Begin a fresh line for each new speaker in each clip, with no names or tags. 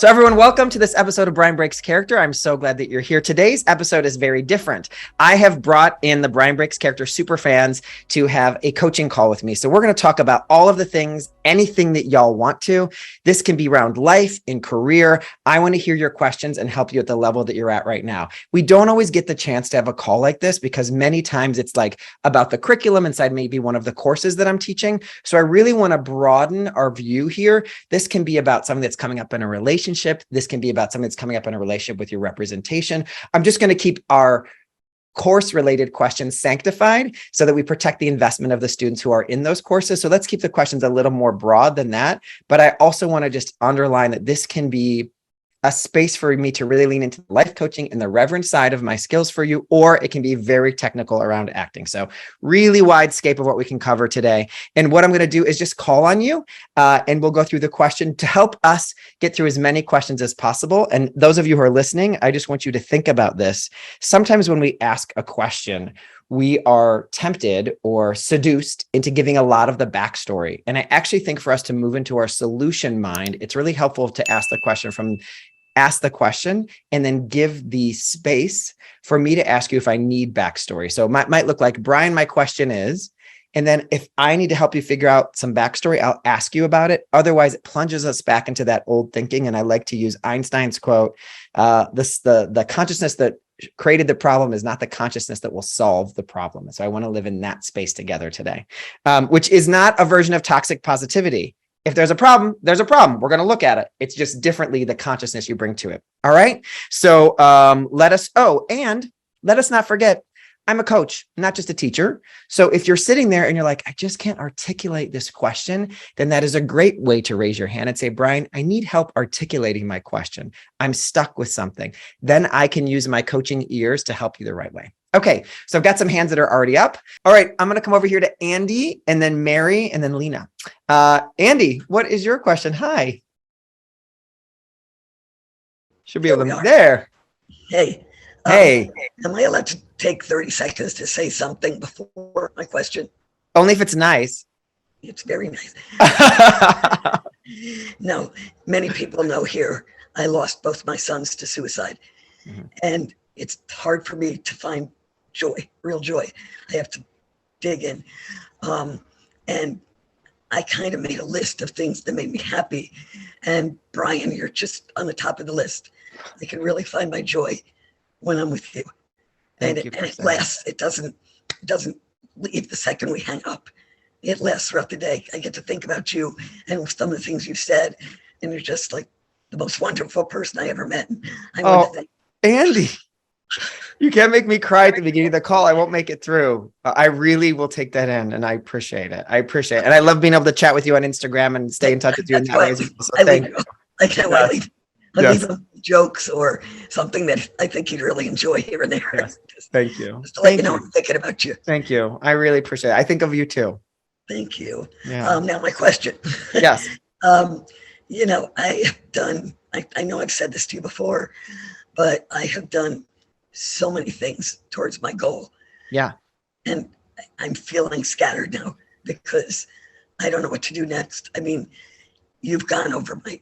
So everyone, welcome to this episode of Brian Breaks Character. I'm so glad that you're here. Today's episode is very different. I have brought in the Brian Breaks Character superfans to have a coaching call with me. So we're going to talk about all of the things, anything that y'all want to. This can be around life and career. I want to hear your questions and help you at the level that you're at right now. We don't always get the chance to have a call like this because many times it's like about the curriculum inside maybe one of the courses that I'm teaching. So I really want to broaden our view here. This can be about something that's coming up in a relationship. This can be about something that's coming up in a relationship with your representation. I'm just going to keep our course related questions sanctified so that we protect the investment of the students who are in those courses. So let's keep the questions a little more broad than that. But I also want to just underline that this can be a space for me to really lean into life coaching and the reverend side of my skills for you, or it can be very technical around acting. So really wide scope of what we can cover today. And what I'm going to do is just call on you and we'll go through the question to help us get through as many questions as possible. And those of you who are listening, I just want you to think about this. Sometimes when we ask a question, we are tempted or seduced into giving a lot of the backstory. And I actually think for us to move into our solution mind, it's really helpful to ask the question and then give the space for me to ask you if I need backstory. So it might look like, Brian, my question is, and then if I need to help you figure out some backstory, I'll ask you about it. Otherwise, it plunges us back into that old thinking. And I like to use Einstein's quote, the consciousness that created the problem is not the consciousness that will solve the problem. So I want to live in that space together today, which is not a version of toxic positivity. If there's a problem, there's a problem. We're going to look at it. It's just differently the consciousness you bring to it. All right. So let us not forget, I'm a coach, not just a teacher. So if you're sitting there and you're like, I just can't articulate this question, then that is a great way to raise your hand and say, Brian, I need help articulating my question. I'm stuck with something. Then I can use my coaching ears to help you the right way. Okay, so I've got some hands that are already up. All right, I'm going to come over here to Andy and then Mary and then Lena. Andy, what is your question? Hi. Should be able to, there.
Hey.
Hey.
Am I allowed to take 30 seconds to say something before my question?
Only if it's nice.
It's very nice. No, many people know here, I lost both my sons to suicide. Mm-hmm. And it's hard for me to find joy, real joy. I have to dig in. And I kind of made a list of things that made me happy. And Brian, you're just on the top of the list. I can really find my joy when I'm with you. And it lasts. It doesn't leave the second we hang up. It lasts throughout the day. I get to think about you and some of the things you said. And you're just like the most wonderful person I ever met.
Andy. You can't make me cry at the beginning of the call. I won't make it through. I really will take that in, and I appreciate it. And I love being able to chat with you on Instagram and stay in touch with you in that way. So
I can't leave jokes or something that I think you'd really enjoy here and there.
Yes. Thank you.
Just to let you know I'm thinking about you.
Thank you. I really appreciate it. I think of you too.
Thank you.
Yeah.
Now my question.
Yes.
I have done, I know I've said this to you before, but I have done so many things towards my goal.
Yeah. And
I'm feeling scattered now because I don't know what to do next. I mean, you've gone over my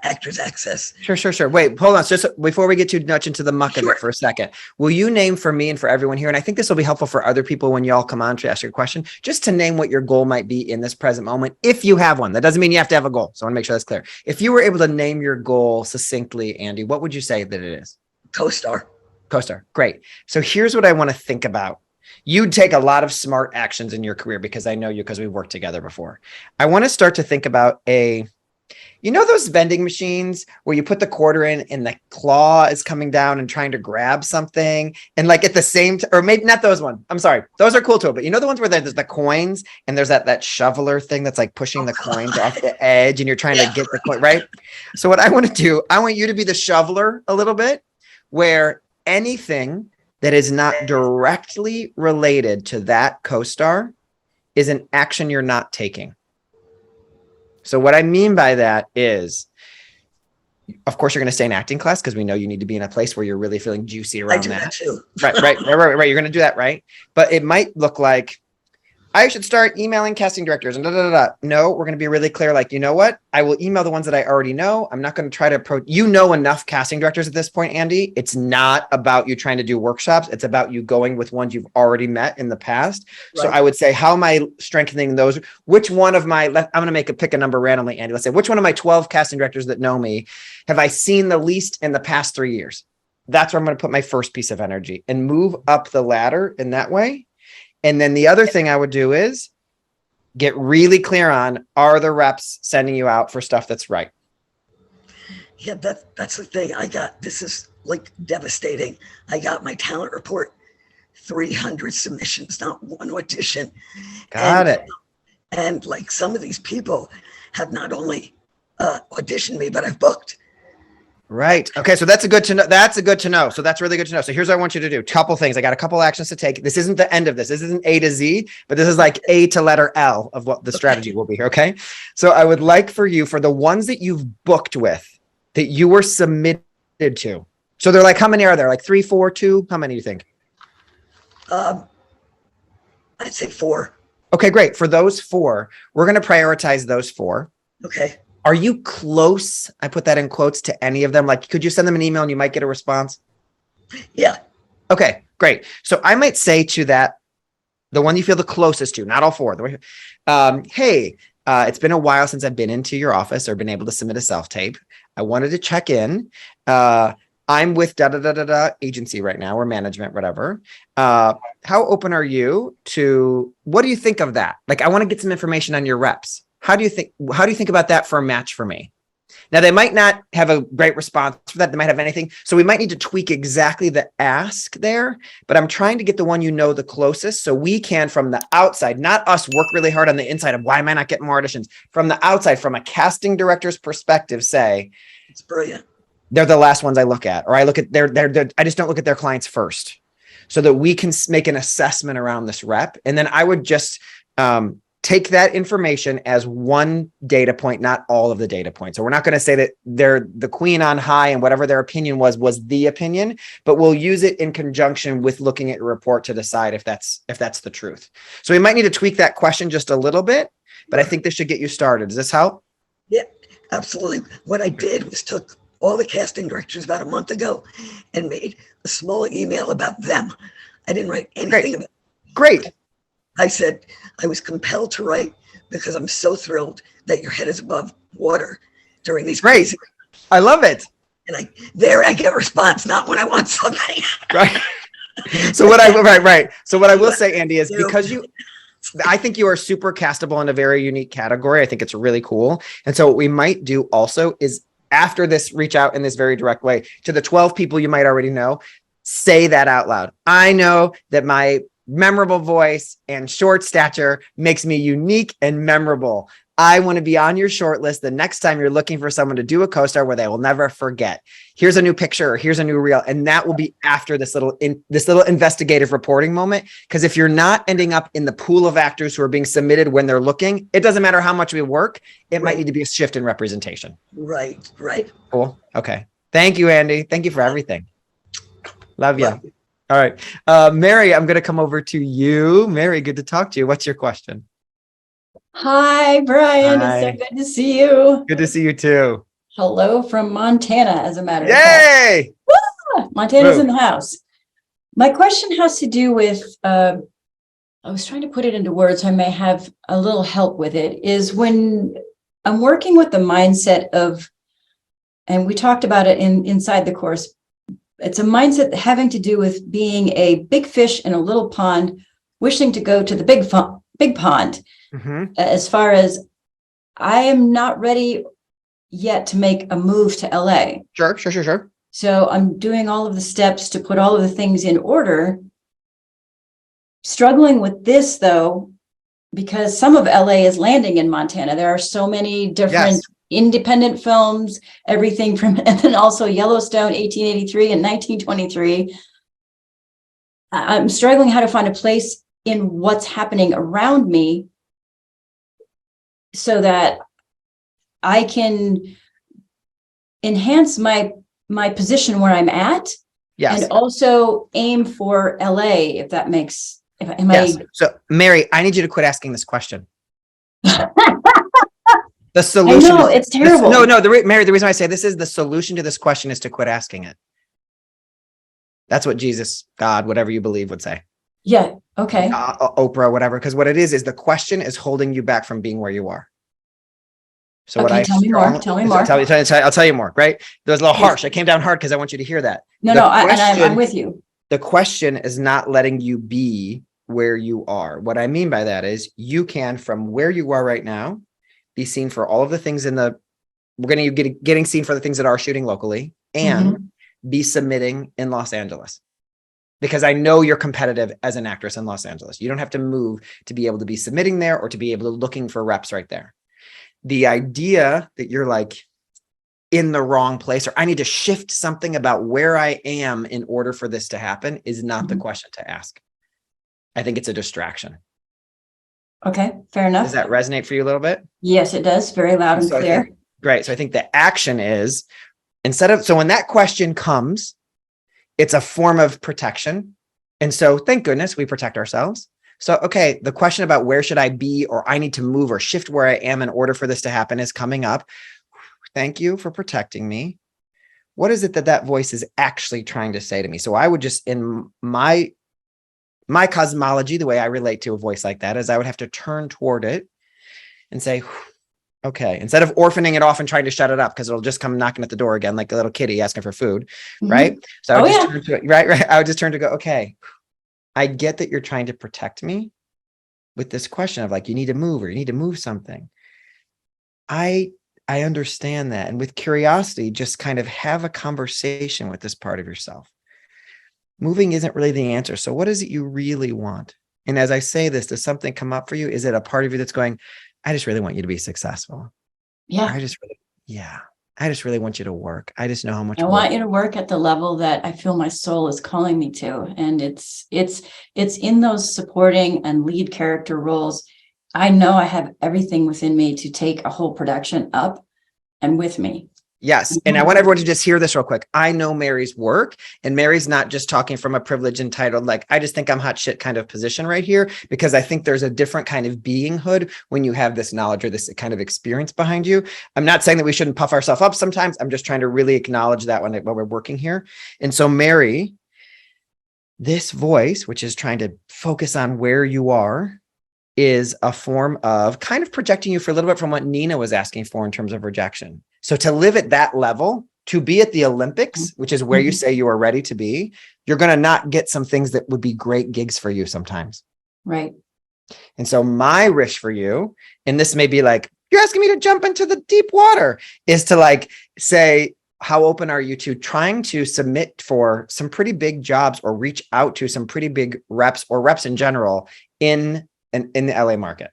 actor's access.
Sure. Wait, hold on. Just before we get too much into the muck of it for a second, will you name for me and for everyone here, and I think this will be helpful for other people when y'all come on to ask your question, just to name what your goal might be in this present moment, if you have one. That doesn't mean you have to have a goal. So I want to make sure that's clear. If you were able to name your goal succinctly, Andy, what would you say that it is?
Co-star.
Great. So here's what I want to think about. You take a lot of smart actions in your career because I know you because we've worked together before. I want to start to think about those vending machines where you put the quarter in and the claw is coming down and trying to grab something, and like at the same or maybe not those ones. I'm sorry. Those are cool too. But you know the ones where there's the coins and there's that shoveler thing that's like pushing the coins off the edge and you're trying to get the coin, right? So what I want to do, I want you to be the shoveler a little bit, where anything that is not directly related to that co-star is an action you're not taking. So what I mean by that is, of course, you're going to stay in acting class because we know you need to be in a place where you're really feeling juicy around that.
Too.
Right. You're going to do that, right? But it might look like I should start emailing casting directors and da, da, da, da. No, we're going to be really clear. Like, you know what? I will email the ones that I already know. I'm not going to try to approach, enough casting directors at this point, Andy. It's not about you trying to do workshops. It's about you going with ones you've already met in the past. Right. So I would say, how am I strengthening those? Which one of my, I'm going to pick a number randomly, Andy. Let's say, which one of my 12 casting directors that know me have I seen the least in the past 3 years? That's where I'm going to put my first piece of energy and move up the ladder in that way. And then the other thing I would do is get really clear on, are the reps sending you out for stuff that's right?
Yeah, that's the thing. This is like devastating. I got my talent report, 300 submissions, not one audition.
Got it.
And like some of these people have not only auditioned me, but I've booked.
Right. Okay. So that's a good to know. That's good to know. So that's really good to know. So here's what I want you to do. Couple things. I got a couple actions to take. This isn't the end of this. This isn't A to Z, but this is like A to letter L of what the strategy will be here. Okay. So I would like for you, for the ones that you've booked with, that you were submitted to. So they're like, how many are there? Like 3, 4, 2? How many do you think?
I'd say 4.
Okay, great. For those 4, we're going to prioritize those 4.
Okay.
Are you close? I put that in quotes to any of them. Like, could you send them an email and you might get a response?
Yeah.
Okay, great. So I might say to that, the one you feel the closest to, not all 4. Hey, it's been a while since I've been into your office or been able to submit a self-tape. I wanted to check in. I'm with da-da-da-da-da agency right now, or management, whatever. How open are you to, what do you think of that? Like, I want to get some information on your reps. How do you think about that for a match for me? Now, they might not have a great response for that. They might have anything. So we might need to tweak exactly the ask there, but I'm trying to get the one you know the closest so we can, from the outside, not us work really hard on the inside of why am I not getting more auditions? From the outside, from a casting director's perspective, say,
it's brilliant.
They're the last ones I look at, or I look at I just don't look at their clients first, so that we can make an assessment around this rep. And then I would just, take that information as one data point, not all of the data points. So we're not going to say that they're the queen on high and whatever their opinion was the opinion, but we'll use it in conjunction with looking at your report to decide if that's the truth. So we might need to tweak that question just a little bit, but I think this should get you started. Does this help?
Yeah, absolutely. What I did was took all the casting directors about a month ago and made a small email about them. I didn't write anything about it.
Great.
I said, I was compelled to write because I'm so thrilled that your head is above water during these crazy.
I love it.
And I get a response, not when I want something.
Right. So what I will say, Andy, is because I think you are super castable in a very unique category. I think it's really cool. And so what we might do also is, after this, reach out in this very direct way to the 12 people you might already know. Say that out loud. I know that my memorable voice and short stature makes me unique and memorable. I want to be on your short list the next time you're looking for someone to do a co-star where they will never forget. Here's a new picture, or here's a new reel. And that will be after this little investigative reporting moment. Because if you're not ending up in the pool of actors who are being submitted when they're looking, it doesn't matter how much we work. It might need to be a shift in representation.
Right.
Cool. Okay. Thank you, Andy. Thank you for everything. Love you. All right. Mary, I'm going to come over to you. Mary, good to talk to you. What's your question?
Hi, Brian.
Hi.
It's so good to see you.
Good to see you too.
Hello from Montana, as a matter of
Yay!
fact. Montana's in the house. My question has to do with, I was trying to put it into words, so I may have a little help with it, is when I'm working with the mindset of, and we talked about it inside the course, it's a mindset having to do with being a big fish in a little pond, wishing to go to the big pond. Mm-hmm. As far as I am not ready yet to make a move to LA.
Sure.
So I'm doing all of the steps to put all of the things in order. Struggling with this, though, because some of LA is landing in Montana. There are so many different independent films, everything from, and then also Yellowstone, 1883 and 1923. I'm struggling how to find a place in what's happening around me so that I can enhance my position where I'm at, and also aim for LA, if that makes Am
Yes. So Mary, I need you to quit asking this question. The
I
solution
know,
is
it's terrible.
Mary, the reason I say this is the solution to this question is to quit asking it. That's what Jesus, God, whatever you believe would say.
Yeah. Okay.
Oprah, whatever. Because what it is the question is holding you back from being where you are. So
Okay, tell me more.
I'll tell you more, right? That was a little harsh. I came down hard because I want you to hear that.
I'm with you.
The question is not letting you be where you are. What I mean by that is you can, from where you are right now, be seen for all of the things we're going to getting seen for the things that are shooting locally and be submitting in Los Angeles. Because I know you're competitive as an actress in Los Angeles. You don't have to move to be able to be submitting there or to be able to looking for reps right there. The idea that you're like in the wrong place or I need to shift something about where I am in order for this to happen is not the question to ask. I think it's a distraction.
Okay, fair enough.
Does that resonate for you a little bit?
Yes, it does. Very loud and clear.
Great. So I think the action is so when that question comes, it's a form of protection. And so thank goodness we protect ourselves. So, okay, the question about where should I be or I need to move or shift where I am in order for this to happen is coming up. Thank you for protecting me. What is it that voice is actually trying to say to me? So I would just, in my cosmology, the way I relate to a voice like that is I would have to turn toward it and say, okay, instead of orphaning it off and trying to shut it up because it'll just come knocking at the door again like a little kitty asking for food, right? So I would turn to it, right. I would just turn to go, okay, I get that you're trying to protect me with this question of like, you need to move or you need to move something. I understand that. And with curiosity, just kind of have a conversation with this part of yourself. Moving isn't really the answer. So what is it you really want? And as I say this, does something come up for you? Is it a part of you that's going, I just really want you to be successful.
Yeah.
I just really want you to work. I just know how much
I want you to work at the level that I feel my soul is calling me to. And it's in those supporting and lead character roles. I know I have everything within me to take a whole production up and with me.
Yes. And I want everyone to just hear this real quick. I know Mary's work, and Mary's not just talking from a privileged, entitled, like, I just think I'm hot shit kind of position right here, because I think there's a different kind of beinghood when you have this knowledge or this kind of experience behind you. I'm not saying that we shouldn't puff ourselves up sometimes. I'm just trying to really acknowledge that when we're working here. And so Mary, this voice, which is trying to focus on where you are, is a form of kind of projecting you for a little bit from what Nina was asking for in terms of rejection. So to live at that level, to be at the Olympics, which is where you say you are ready to be, you're going to not get some things that would be great gigs for you sometimes.
Right.
And so my wish for you, and this may be like, you're asking me to jump into the deep water, is to like say, how open are you to trying to submit for some pretty big jobs or reach out to some pretty big reps or reps in general in the LA market?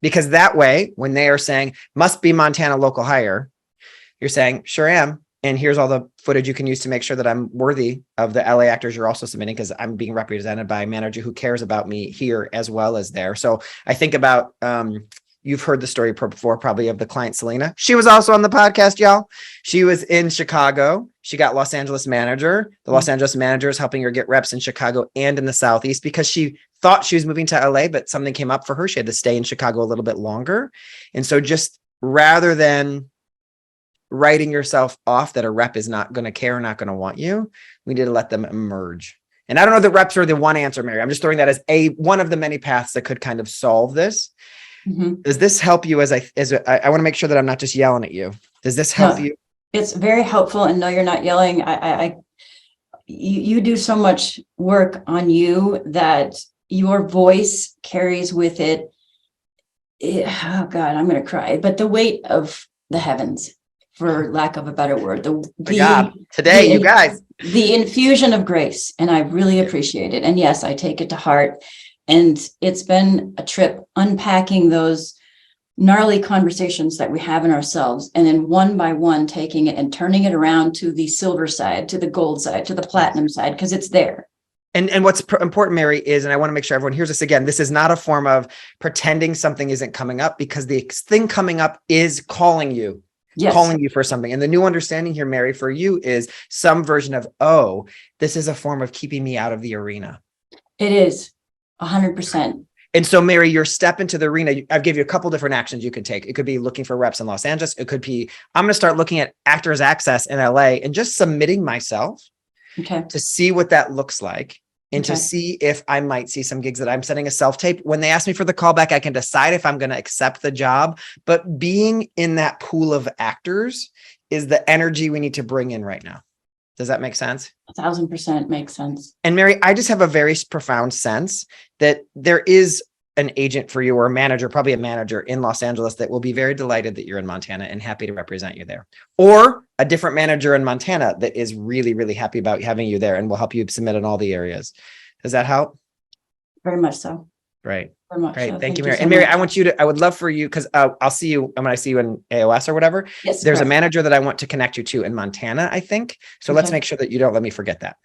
Because that way, when they are saying, must be Montana local hire, you're saying, sure am. And here's all the footage you can use to make sure that I'm worthy of the LA actors you're also submitting, because I'm being represented by a manager who cares about me here as well as there. So I think about, you've heard the story before, probably, of the client, Selena. She was also on the podcast, y'all. She was in Chicago. She got Los Angeles manager. The Los Angeles manager is helping her get reps in Chicago and in the Southeast, because she thought she was moving to LA, but something came up for her. She had to stay in Chicago a little bit longer. And so just rather than writing yourself off that a rep is not going to care or not going to want you, we need to let them emerge. And I don't know that reps are the one answer, Mary. I'm just throwing that as one of the many paths that could kind of solve this. Does this help you as I want to make sure that I'm not just yelling at you? Does this help you?
It's very helpful. And no, you're not yelling. You do so much work on you that your voice carries with it. Oh God, I'm going to cry. But the weight of the heavens, for lack of a better word,
you guys,
the infusion of grace. And I really appreciate it. And yes, I take it to heart. And it's been a trip unpacking those gnarly conversations that we have in ourselves, and then one by one taking it and turning it around to the silver side, to the gold side, to the platinum side, because it's there.
And what's important, Mary, is, and I want to make sure everyone hears this again, this is not a form of pretending something isn't coming up, because the thing coming up is calling you. Yes. Calling you for something. And the new understanding here, Mary, for you is some version of, oh, this is a form of keeping me out of the arena.
It is 100%.
And so, Mary, your step into the arena, I've given you a couple different actions you can take. It could be looking for reps in Los Angeles. It could be, I'm going to start looking at Actors Access in LA and just submitting myself to see what that looks like and to see if I might see some gigs that I'm sending a self-tape. When they ask me for the callback, I can decide if I'm going to accept the job. But being in that pool of actors is the energy we need to bring in right now. Does that make sense?
1,000% makes sense.
And Mary, I just have a very profound sense that there is an agent for you, or a manager, probably a manager in Los Angeles, that will be very delighted that you're in Montana and happy to represent you there. Or a different manager in Montana that is really, really happy about having you there and will help you submit in all the areas. Does that help?
Very much so.
Great.
Very much
Great.
so.
Thank you,
So
Mary. And Mary,
much.
I would love for you, because I'll see you when I see you in AOS or whatever.
Yes,
there's
correct.
a manager that I want to connect you to in Montana, I think. So let's make sure that you don't let me forget that.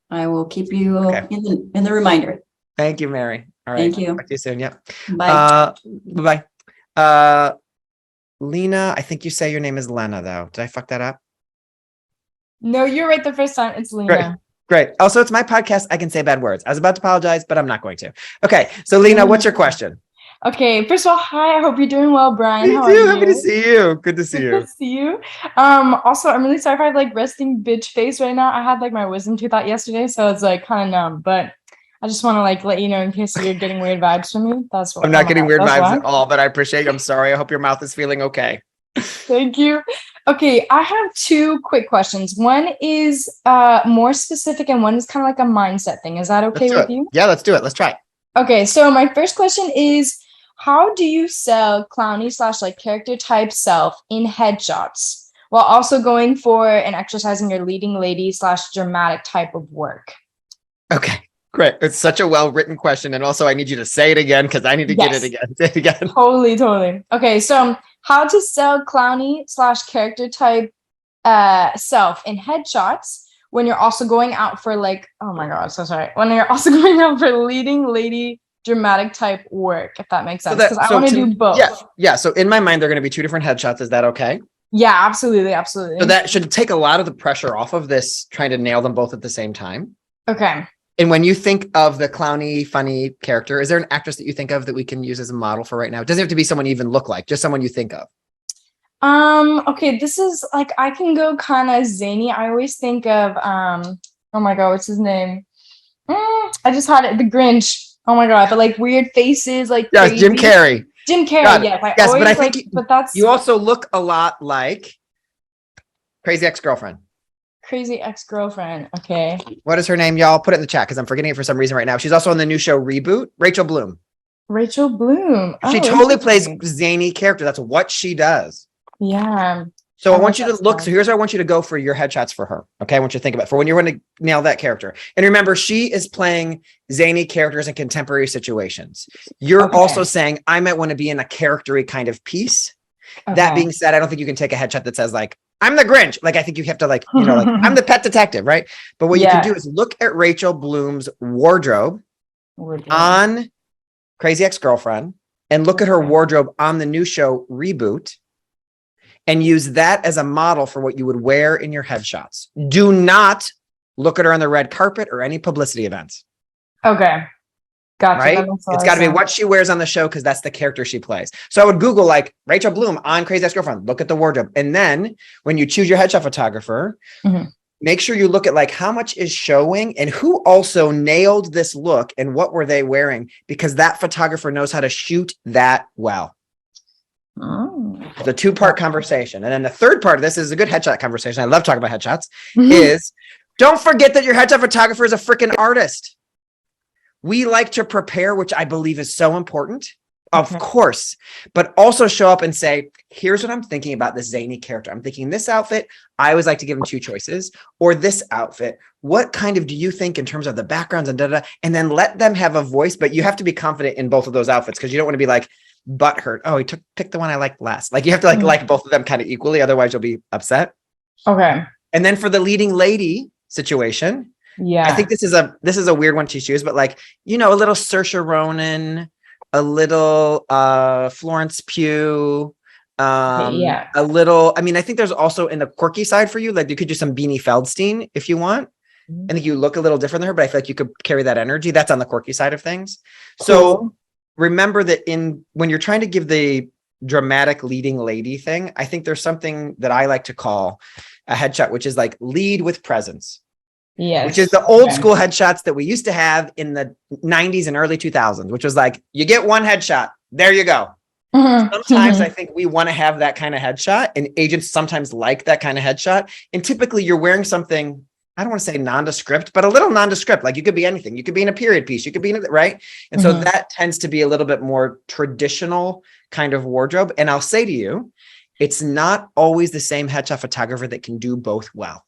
I will keep you in the reminder.
Thank you, Mary. All right.
Thank you.
Talk to you soon. Yep.
Bye.
Bye-bye. Lena, I think you say your name is Lena, though. Did I fuck that up?
No, you're right the first time. It's Lena.
Great. Also, it's my podcast. I can say bad words. I was about to apologize, but I'm not going to. Okay. So, Lena, what's your question?
Okay. First of all, hi. I hope you're doing well, Brian.
Me
How
too.
are
Happy
you?
to see you. Good to see
Good
you.
to see you. Also, I'm really sorry if I have like resting bitch face right now. I had like my wisdom tooth out yesterday, so it's like kind of numb. But I just want to like let you know in case you're getting weird vibes from me. That's what
I'm not getting weird
that's
vibes
why.
at all, but I appreciate you. I'm sorry. I hope your mouth is feeling okay.
Thank you. Okay, I have two quick questions. One is more specific and one is kind of like a mindset thing. Is that okay with you?
Yeah, let's do it. Let's try it.
Okay, so my first question is, how do you sell clowny / like character type self in headshots while also going for and exercising your leading lady / dramatic type of work?
Okay, great. It's such a well-written question. And also I need you to say it again because I need to get it again. Say it again.
Totally. Okay, so how to sell clowny / character type self in headshots when you're also going out for like, oh my God, so sorry. When you're also going out for leading lady dramatic type work, if that makes sense. Because I want to do both.
Yeah. So in my mind, they're going to be two different headshots. Is that okay?
Yeah, absolutely.
So that should take a lot of the pressure off of this, trying to nail them both at the same time.
Okay.
And when you think of the clowny, funny character, is there an actress that you think of that we can use as a model for right now? It doesn't have to be someone you even look like, just someone you think of.
Okay, this is like, I can go kind of zany. I always think of, oh my God, what's his name? I just had it, the Grinch. Oh my God, but like weird faces, like crazy.
Jim Carrey.
Jim Carrey, yes.
But I think you also look a lot like Crazy Ex-Girlfriend.
Crazy Ex-Girlfriend. Okay.
What is her name, y'all? Put it in the chat because I'm forgetting it for some reason right now. She's also on the new show Reboot. Rachel Bloom.
Rachel Bloom.
She totally plays zany character. That's what she does.
Yeah.
So I want you to look. So here's where I want you to go for your headshots for her. Okay. I want you to think about it for when you're going to nail that character. And remember, she is playing zany characters in contemporary situations. You're also saying, I might want to be in a charactery kind of piece. Okay. That being said, I don't think you can take a headshot that says like, I'm the Grinch. Like, I think you have to like, you know, like I'm the pet detective, right? But what you can do is look at Rachel Bloom's wardrobe on Crazy Ex-Girlfriend and look at her wardrobe on the new show Reboot and use that as a model for what you would wear in your headshots. Do not look at her on the red carpet or any publicity events.
Okay. Gotcha.
Right? It's got to be what she wears on the show because that's the character she plays. So I would Google like Rachel Bloom on Crazy Ex-Girlfriend, look at the wardrobe. And then when you choose your headshot photographer, make sure you look at like how much is showing and who also nailed this look and what were they wearing, because that photographer knows how to shoot that well. The two-part conversation. And then the third part of this is a good headshot conversation. I love talking about headshots. Is don't forget that your headshot photographer is a freaking artist. We like to prepare, which I believe is so important, of course, but also show up and say, here's what I'm thinking about this zany character. I'm thinking this outfit. I always like to give them two choices, or this outfit. What kind of do you think in terms of the backgrounds and and then let them have a voice, but you have to be confident in both of those outfits because you don't want to be like butthurt. Oh, he picked the one I liked last. Like you have to like both of them kind of equally. Otherwise you'll be upset.
Okay.
And then for the leading lady situation, I think this is a weird one to choose, but like, you know, a little Saoirse Ronan, a little Florence Pugh, a little, I mean, I think there's also in the quirky side for you, like you could do some Beanie Feldstein if you want. I think you look a little different than her, but I feel like you could carry that energy. That's on the quirky side of things. So remember that when you're trying to give the dramatic leading lady thing, I think there's something that I like to call a headshot, which is like lead with presence.
Yes.
Which is the old school headshots that we used to have in the 90s and early 2000s, which was like, you get one headshot, there you go. Sometimes I think we want to have that kind of headshot, and agents sometimes like that kind of headshot. And typically you're wearing something, I don't want to say nondescript, but a little nondescript. Like you could be anything. You could be in a period piece. You could be in it, right? And so that tends to be a little bit more traditional kind of wardrobe. And I'll say to you, it's not always the same headshot photographer that can do both well.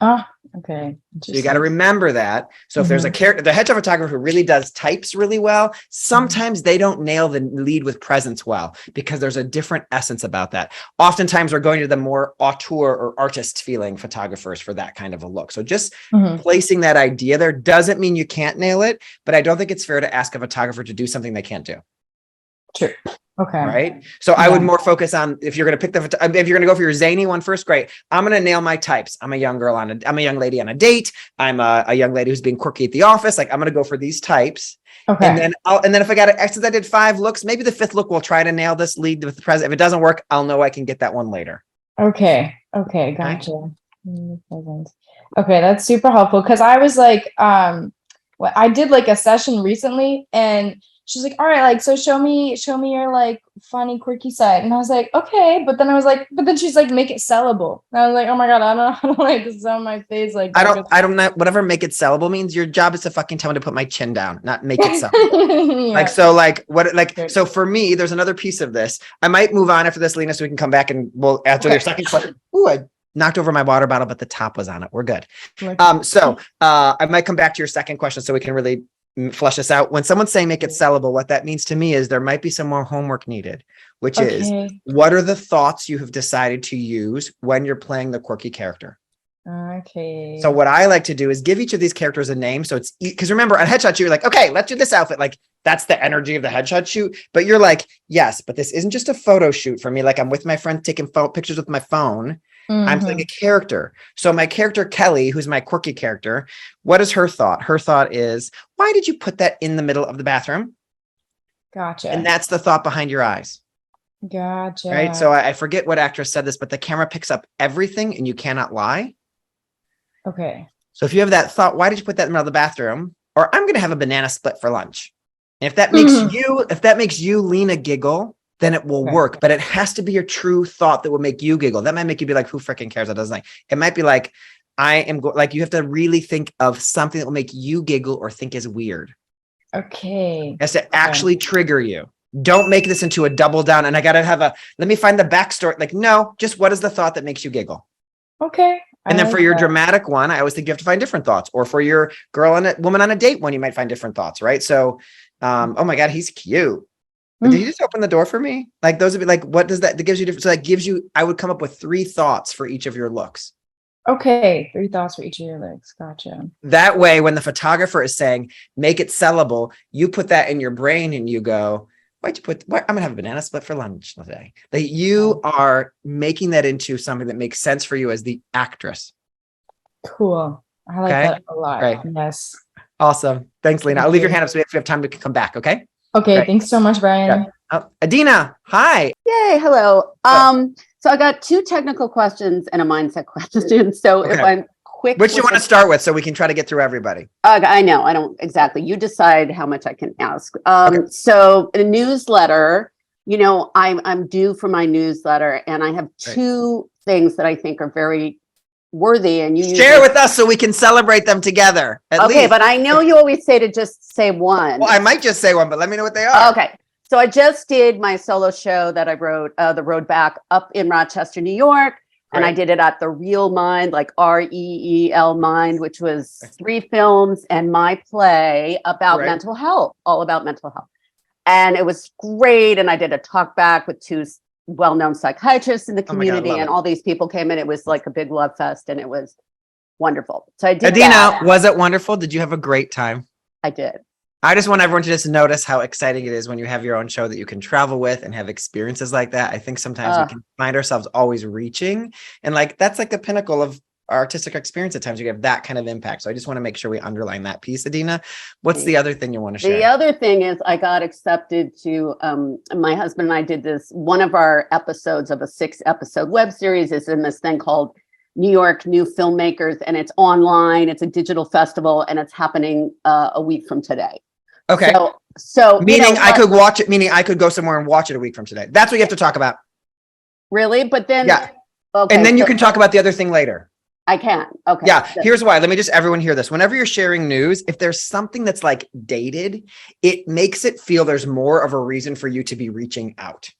Oh, okay.
So you got to remember that. So if there's a character, the headshot photographer who really does types really well, sometimes they don't nail the lead with presence well, because there's a different essence about that. Oftentimes we're going to the more auteur or artist feeling photographers for that kind of a look. So just placing that idea there doesn't mean you can't nail it, but I don't think it's fair to ask a photographer to do something they can't do.
True. Okay.
Right. So I would more focus on, if you're going to pick if you're going to go for your zany one first, great. I'm going to nail my types. I'm a young lady on a date. I'm a young lady who's being quirky at the office. Like I'm going to go for these types. Okay. And then if I got it, since I did 5 looks, maybe the 5th look, we'll try to nail this lead with the present. If it doesn't work, I'll know I can get that one later.
Okay. Okay. Gotcha. Okay. That's super helpful. Cause I was like, I did like a session recently, and she's like, all right, like, so show me your like funny, quirky side. And I was like, okay. But then she's like, make it sellable. And I was like, oh my God, I don't know how to like sell my face. Like,
I don't know. Whatever make it sellable means, your job is to fucking tell me to put my chin down, not make it sellable. So for me, there's another piece of this. I might move on after this, Lena, so we can come back and we'll answer your second question. Ooh, I knocked over my water bottle, but the top was on it. We're good. I might come back to your second question so we can really flush this out. When someone's saying make it sellable, what that means to me is there might be some more homework needed, which is what are the thoughts you have decided to use when you're playing the quirky character?
Okay.
So what I like to do is give each of these characters a name. So it's because remember, on headshot shoot, you're like, okay, let's do this outfit. Like that's the energy of the headshot shoot. But you're like, yes, but this isn't just a photo shoot for me. Like I'm with my friend taking pictures with my phone. I'm playing a character. So my character, Kelly, who's my quirky character, what is her thought? Her thought is, why did you put that in the middle of the bathroom?
Gotcha.
And that's the thought behind your eyes.
Gotcha.
Right. So I forget what actress said this, but the camera picks up everything and you cannot lie.
Okay.
So if you have that thought, why did you put that in the middle of the bathroom? Or I'm going to have a banana split for lunch. And if that makes you, Lena, giggle, then it will work. But it has to be your true thought that will make you giggle. That might make you be like, who freaking cares? That doesn't like. It might be like, you have to really think of something that will make you giggle or think is weird.
Okay.
It has to actually trigger you. Don't make this into a double down. And I got to let me find the backstory. Like, no, just what is the thought that makes you giggle?
Okay.
And then for your dramatic one, I always think you have to find different thoughts. Or for your woman on a date one, you might find different thoughts, right? So, oh my God, he's cute. But did you just open the door for me? Like those would be like, what does that gives you different? So that gives you, I would come up with 3 thoughts for each of your looks.
Okay. 3 thoughts for each of your looks. Gotcha.
That way, when the photographer is saying, make it sellable, you put that in your brain and you go, I'm going to have a banana split for lunch today. That you are making that into something that makes sense for you as the actress.
Cool. I like that a lot. Right. Yes.
Awesome. Thanks, Lena. I'll leave your hand up so we have time to come back. Okay.
Okay. Great. Thanks so much, Brian.
Yeah. Adina. Hi.
Yay. Hello. So I got 2 technical questions and a mindset question. So if I'm quick,
which you want to start with so we can try to get through everybody.
I know. I don't exactly. You decide how much I can ask. So a newsletter, I'm due for my newsletter and I have 2 things that I think are very worthy, and you
share with us so we can celebrate them together. At least.
But I know you always say to just say one.
Well, I might just say one, but let me know what they are.
Okay. So I just did my solo show that I wrote, The Road Back, up in Rochester, New York. And I did it at the Real Mind, like REEL Mind, which was 3 films and my play about mental health, all about mental health. And it was great. And I did a talk back with 2 well-known psychiatrists in the community, and all these people came in. It was like a big love fest, and it was wonderful. So I did.
Adina, was it wonderful? Did you have a great time?
I did.
I just want everyone to just notice how exciting it is when you have your own show that you can travel with and have experiences like that. I think sometimes we can find ourselves always reaching, and like that's like the pinnacle of artistic experience at times, you have that kind of impact. So I just want to make sure we underline that piece, Adina. What's the other thing you want to share?
The other thing is I got accepted to, my husband and I did this, one of our episodes of a 6-episode web series is in this thing called New York New Filmmakers, and it's online, it's a digital festival, and it's happening a week from today.
Okay.
So
meaning I could watch it, meaning I could go somewhere and watch it a week from today. That's what you have to talk about.
Really? But then,
yeah.
Okay,
and then you can talk about the other thing later.
I can. Okay.
Yeah. Here's why. Let me just everyone hear this. Whenever you're sharing news, if there's something that's like dated, it makes it feel there's more of a reason for you to be reaching out.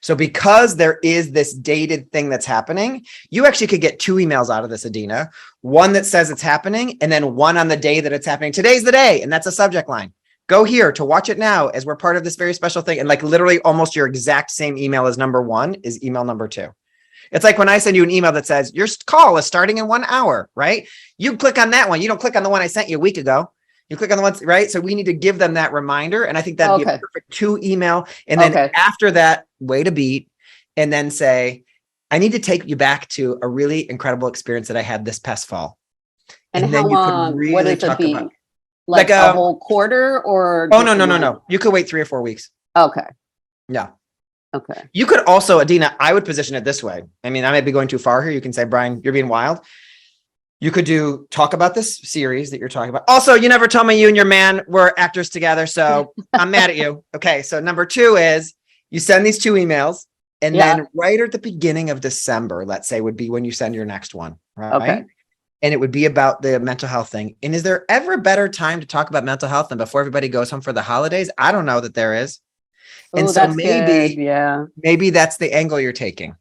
So because there is this dated thing that's happening, you actually could get 2 emails out of this, Adina. One that says it's happening, and then one on the day that it's happening. Today's the day, and that's a subject line. Go here to watch it now as we're part of this very special thing. And like literally almost your exact same email as number 1 is email number 2. It's like when I send you an email that says your call is starting in 1 hour, right? You click on that one. You don't click on the one I sent you a week ago. You click on the ones, right? So we need to give them that reminder. And I think that'd be a perfect 2 email. And then after that, wait a beat and then say, I need to take you back to a really incredible experience that I had this past fall.
And
then
you could really what
talk about
like a whole quarter or?
Oh, no. You could wait 3 or 4 weeks.
Okay.
Yeah.
Okay.
You could also, Adina, I would position it this way. I mean, I might be going too far here. You can say, Brian, you're being wild. You could talk about this series that you're talking about. Also, you never told me you and your man were actors together. So I'm mad at you. Okay. So number 2 is you send these 2 emails and then right at the beginning of December, let's say would be when you send your next one. Right.
Okay.
And it would be about the mental health thing. And is there ever a better time to talk about mental health than before everybody goes home for the holidays? I don't know that there is. And so maybe that's the angle you're taking.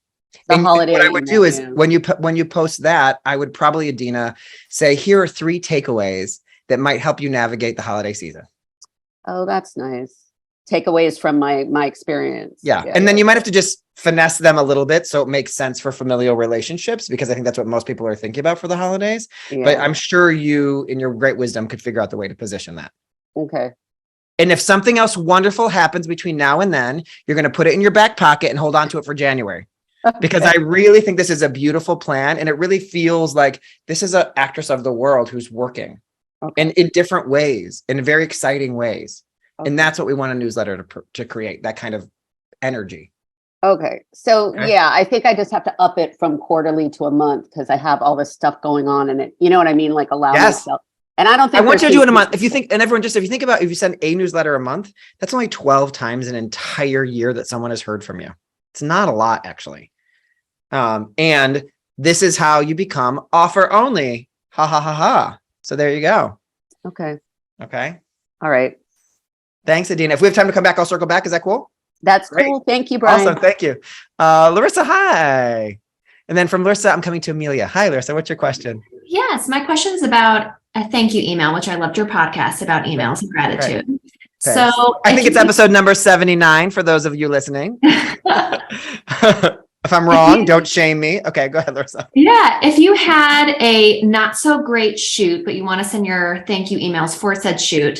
The holiday.
What I would do is when you post that, I would probably, Adina, say, here are 3 takeaways that might help you navigate the holiday season.
Oh, that's nice. Takeaways from my experience.
Yeah. And then you might have to just finesse them a little bit so it makes sense for familial relationships, because I think that's what most people are thinking about for the holidays. Yeah. But I'm sure you, in your great wisdom, could figure out the way to position that.
Okay.
And if something else wonderful happens between now and then, you're going to put it in your back pocket and hold on to it for January. Okay. Because I really think this is a beautiful plan. And it really feels like this is an actress of the world who's working and in different ways, in very exciting ways. Okay. And that's what we want a newsletter to create, that kind of energy.
Okay. So yeah, I think I just have to up it from quarterly to a month because I have all this stuff going on in it. You know what I mean? Like allow myself. And I don't think
I want you to do it a month. If you think, and everyone, just if you think about if you send a newsletter a month, that's only 12 times an entire year that someone has heard from you. It's not a lot, actually. And this is how you become offer only. Ha ha ha ha. So there you go.
Okay.
Okay.
All right.
Thanks, Adina. If we have time to come back, I'll circle back. Is that cool?
That's cool. Thank you, Brian.
Awesome. Thank you. Larissa, hi. And then from Larissa, I'm coming to Amelia. Hi, Larissa. What's your question?
Yes, my question is about a thank you email, which I loved your podcast about emails and gratitude. Right. So
I think it's episode number 79 for those of you listening. If I'm wrong, don't shame me. Okay, go ahead, Larissa.
Yeah, if you had a not so great shoot, but you want to send your thank you emails for said shoot,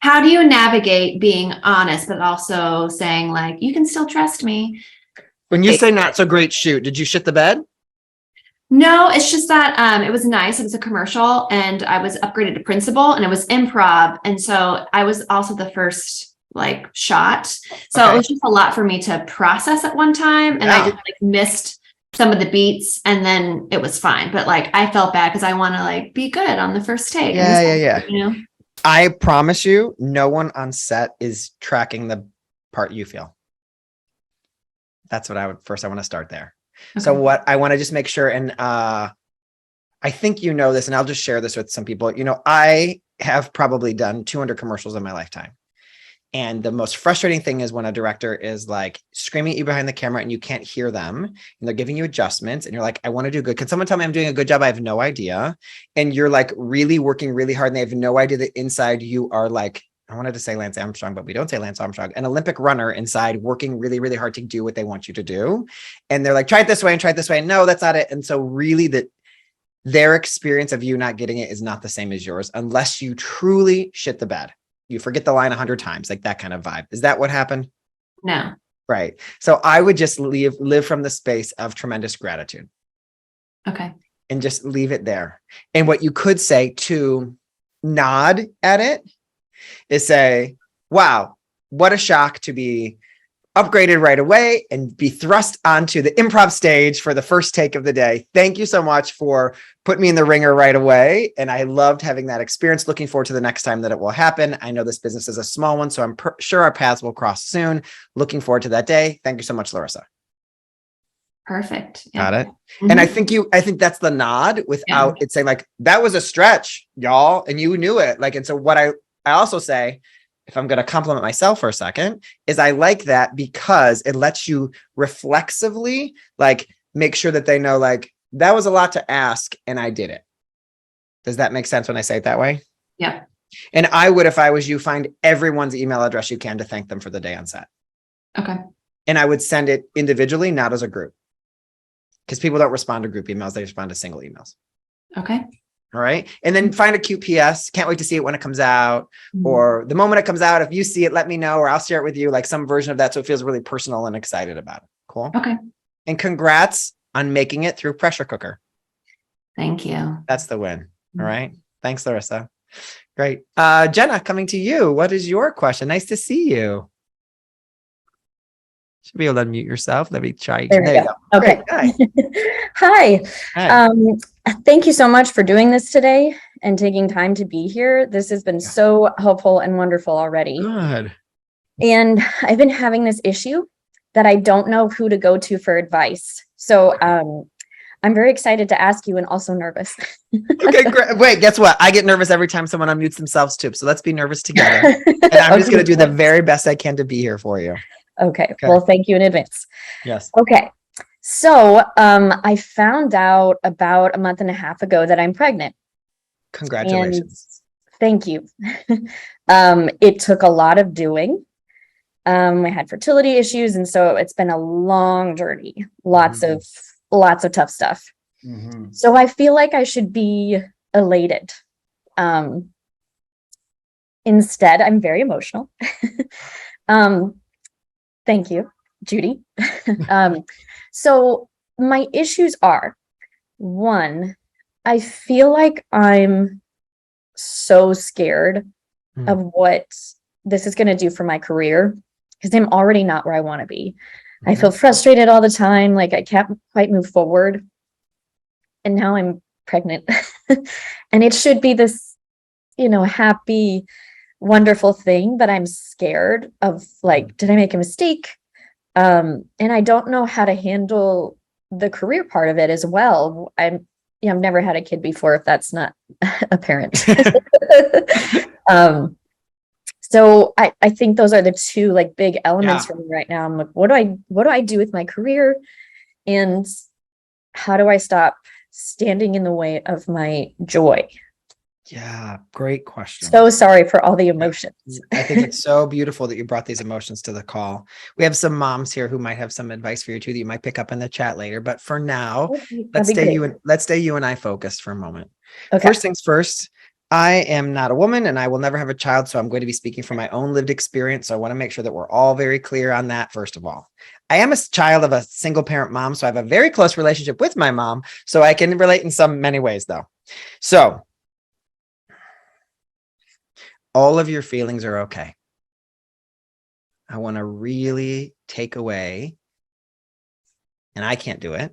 how do you navigate being honest, but also saying like, you can still trust me?
When you say not so great shoot, did you shit the bed?
No, it's just that it was nice. It was a commercial and I was upgraded to principal and it was improv. And so I was also the first like shot. So it was just a lot for me to process at one time. And I just like missed some of the beats and then it was fine. But like I felt bad because I want to like be good on the first take.
Yeah.
You know?
I promise you, no one on set is tracking the part you feel. That's what I want to start there. Okay. So what I want to just make sure, and I think you know this, and I'll just share this with some people. You know, I have probably done 200 commercials in my lifetime. And the most frustrating thing is when a director is like screaming at you behind the camera and you can't hear them and they're giving you adjustments and you're like, I want to do good. Can someone tell me I'm doing a good job? I have no idea. And you're like really working really hard and they have no idea that inside you are like, I wanted to say Lance Armstrong, but we don't say Lance Armstrong, an Olympic runner inside working really, really hard to do what they want you to do. And they're like, try it this way and try it this way. And no, that's not it. And so really their experience of you not getting it is not the same as yours unless you truly shit the bed. You forget the line 100 times, like that kind of vibe. Is that what happened?
No.
Right. So I would just live from the space of tremendous gratitude.
Okay.
and just leave it there. And what you could say to nod at it is say, wow, what a shock to be upgraded right away and be thrust onto the improv stage for the first take of the day. Thank you so much for putting me in the ringer right away. And I loved having that experience. Looking forward to the next time that it will happen. I know this business is a small one, so I'm sure our paths will cross soon. Looking forward to that day. Thank you so much, Larissa.
Perfect.
Got it.
Mhm.
And I think that's the nod without it saying like, that was a stretch, y'all. And you knew it. Like, and so what I also say, if I'm going to compliment myself for a second, is I like that because it lets you reflexively like make sure that they know like that was a lot to ask and I did it. Does that make sense when I say it that way?
Yeah.
And I would, if I was you, find everyone's email address you can to thank them for the day on set.
Okay.
And I would send it individually, not as a group. Because people don't respond to group emails, they respond to single emails.
Okay.
All right. And then find a cute PS. Can't wait to see it when it comes out.
Mhm.
Or the moment it comes out, if you see it, let me know, or I'll share it with you, like some version of that. So it feels really personal and excited about it. Cool.
Okay.
And congrats on making it through pressure cooker.
Thank you.
That's the win. All right. Thanks, Larissa. Great. Jenna, coming to you. What is your question? Nice to see you. Should be able to unmute yourself. Let me try.
There you go. Okay.
Great.
Hi.
Hi.
Thank you so much for doing this today and taking time to be here. This has been so helpful and wonderful already.
Good.
And I've been having this issue that I don't know who to go to for advice. So I'm very excited to ask you and also nervous.
Okay, great. Wait, guess what? I get nervous every time someone unmutes themselves too. So let's be nervous together. And I'm just going to do the very best I can to be here for you.
Okay. Well, thank you in advance.
Yes.
Okay. So I found out about a month and a half ago that I'm pregnant.
Congratulations.
And thank you. It took a lot of doing. I had fertility issues, and so it's been a long journey. Lots of tough stuff.
Mm-hmm.
So I feel like I should be elated. Instead, I'm very emotional. Thank you, Judy. So my issues are, one, I feel like I'm so scared of what this is going to do for my career because I'm already not where I want to be. I feel frustrated all the time. Like I can't quite move forward. And now I'm pregnant and it should be this, happy, wonderful thing, but I'm scared of like, did I make a mistake? And I don't know how to handle the career part of it as well. I've never had a kid before, if that's not apparent. So I think those are the two like big elements for me right now. I'm like, what do I do with my career? And how do I stop standing in the way of my joy?
Yeah, great question.
So sorry for all the emotions.
I think it's so beautiful that you brought these emotions to the call. We have some moms here who might have some advice for you too that you might pick up in the chat later. But for now, let's stay you and I focused for a moment. Okay. First things first, I am not a woman and I will never have a child, so I'm going to be speaking from my own lived experience. So I want to make sure that we're all very clear on that. First of all, I am a child of a single parent mom, so I have a very close relationship with my mom. So I can relate in many ways though. So all of your feelings are okay. I want to really take away, and I can't do it,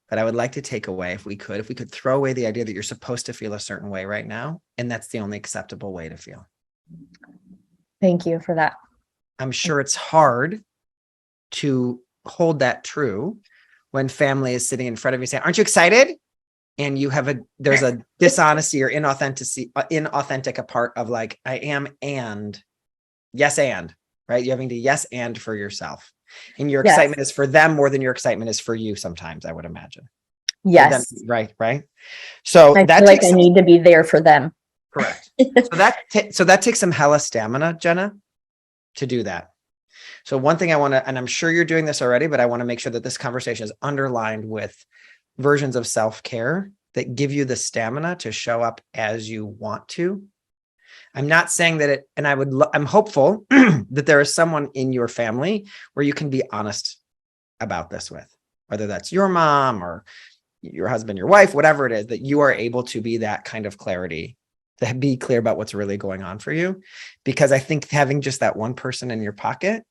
but I would like to take away, if we could throw away the idea that you're supposed to feel a certain way right now, and that's the only acceptable way to feel.
Thank you for that.
I'm sure it's hard to hold that true when family is sitting in front of you saying, aren't you excited? And there's a dishonesty or inauthentic a part of like, I am, and yes, and right. You're having to yes, and for yourself, and your excitement is for them more than your excitement is for you. Sometimes I would imagine.
Yes.
Right. So
I feel like I need to be there for them.
Correct. So that takes some hella stamina, Jenna, to do that. So one thing I want to, and I'm sure you're doing this already, but I want to make sure that this conversation is underlined with versions of self-care that give you the stamina to show up as you want to. I'm not saying that I'm hopeful that there is someone in your family where you can be honest about this with, whether that's your mom or, your husband, your wife, whatever it is, that you are able to be that kind of clarity, to be clear about what's really going on for you. Because I think having just that one person in your pocket,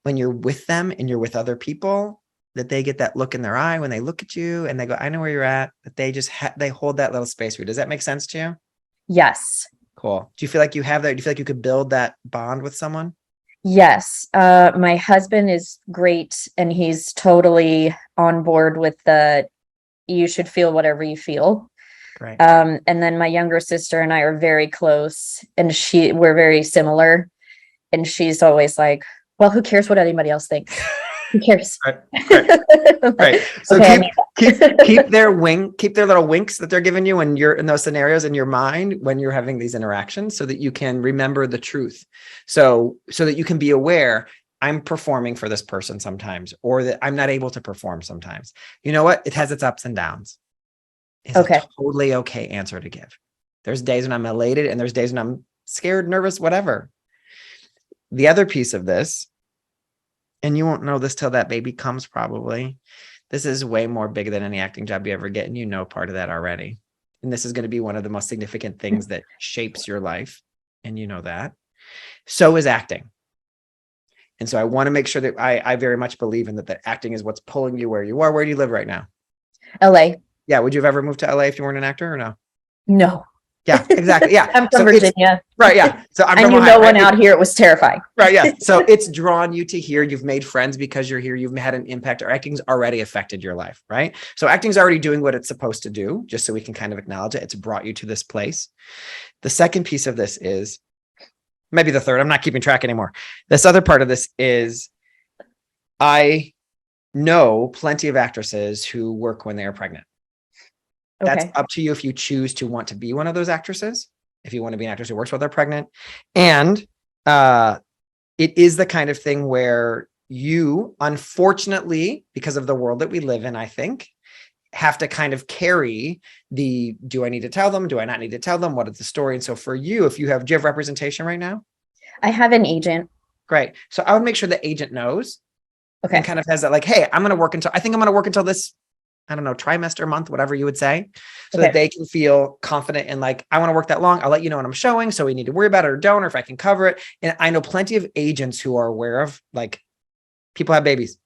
when you're with them and you're with other people, that they get that look in their eye when they look at you and they go, I know where you're at, that they just they hold that little space for you. Does that make sense to you?
Yes.
Cool. Do you feel like you have that? Do you feel like you could build that bond with someone?
Yes. My husband is great and he's totally on board with the you should feel whatever you feel.
Right.
And then my younger sister and I are very close and we're very similar. And she's always like, well, who cares what anybody else thinks? Who cares?
Right. Right. So
okay,
keep their little winks that they're giving you when you're in those scenarios in your mind when you're having these interactions, so that you can remember the truth. So that you can be aware, I'm performing for this person sometimes, or that I'm not able to perform sometimes. You know what? It has its ups and downs. It's
okay.
a totally okay answer to give. There's days when I'm elated and there's days when I'm scared, nervous, whatever. The other piece of this, and you won't know this till that baby comes probably, this is way more big than any acting job you ever get. And you know part of that already. And this is going to be one of the most significant things that shapes your life. And you know that. So is acting. And so I want to make sure that I very much believe in that acting is what's pulling you where you are. Where do you live right now?
LA.
Yeah. Would you have ever moved to LA if you weren't an actor or no?
No.
Yeah, exactly. Yeah.
I'm from Virginia.
Right. Yeah. So I'm
and
from
you
Ohio,
know, when
right?
out here, it was terrifying.
Right. Yeah. So it's drawn you to here. You've made friends because you're here. You've had an impact, or acting's already affected your life. Right. So acting's already doing what it's supposed to do, just so we can kind of acknowledge it. It's brought you to this place. The second piece of this is, maybe the third, I'm not keeping track anymore. This other part of this is, I know plenty of actresses who work when they are pregnant. That's
Okay.
up to you if you choose to want to be one of those actresses, if you want to be an actress who works while they're pregnant. And it is the kind of thing where you, unfortunately, because of the world that we live in, I think, have to kind of carry the, do I need to tell them? Do I not need to tell them? What is the story? And so for you, do you have representation right now?
I have an agent.
Great. So I would make sure the agent knows.
Okay.
And kind of has that like, hey, I'm going to work until this, I don't know, trimester, month, whatever you would say, so that they can feel confident and like, I want to work that long. I'll let you know when I'm showing. So we need to worry about it or don't, or if I can cover it. And I know plenty of agents who are aware of, like, people have babies.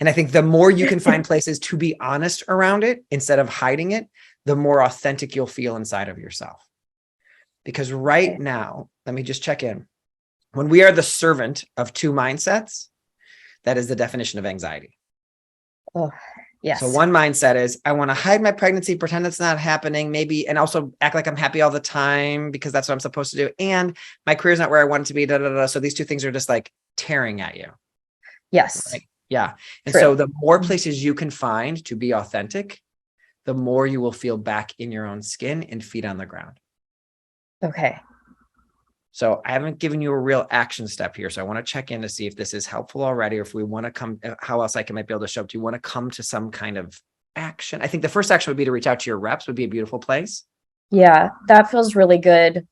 And I think the more you can find places to be honest around it, instead of hiding it, the more authentic you'll feel inside of yourself. Because right now, let me just check in. When we are the servant of two mindsets, that is the definition of anxiety.
Oh, yes.
So one mindset is, I want to hide my pregnancy, pretend it's not happening, maybe, and also act like I'm happy all the time because that's what I'm supposed to do. And my career's not where I want it to be. So these two things are just like tearing at you.
Yes.
Right? Yeah. And
True.
so the more places you can find to be authentic, the more you will feel back in your own skin and feet on the ground.
Okay.
So I haven't given you a real action step here. So I want to check in to see if this is helpful already, or if we want to come, how else might be able to show up. Do you want to come to some kind of action? I think the first action would be to reach out to your reps, would be a beautiful place.
Yeah, that feels really good.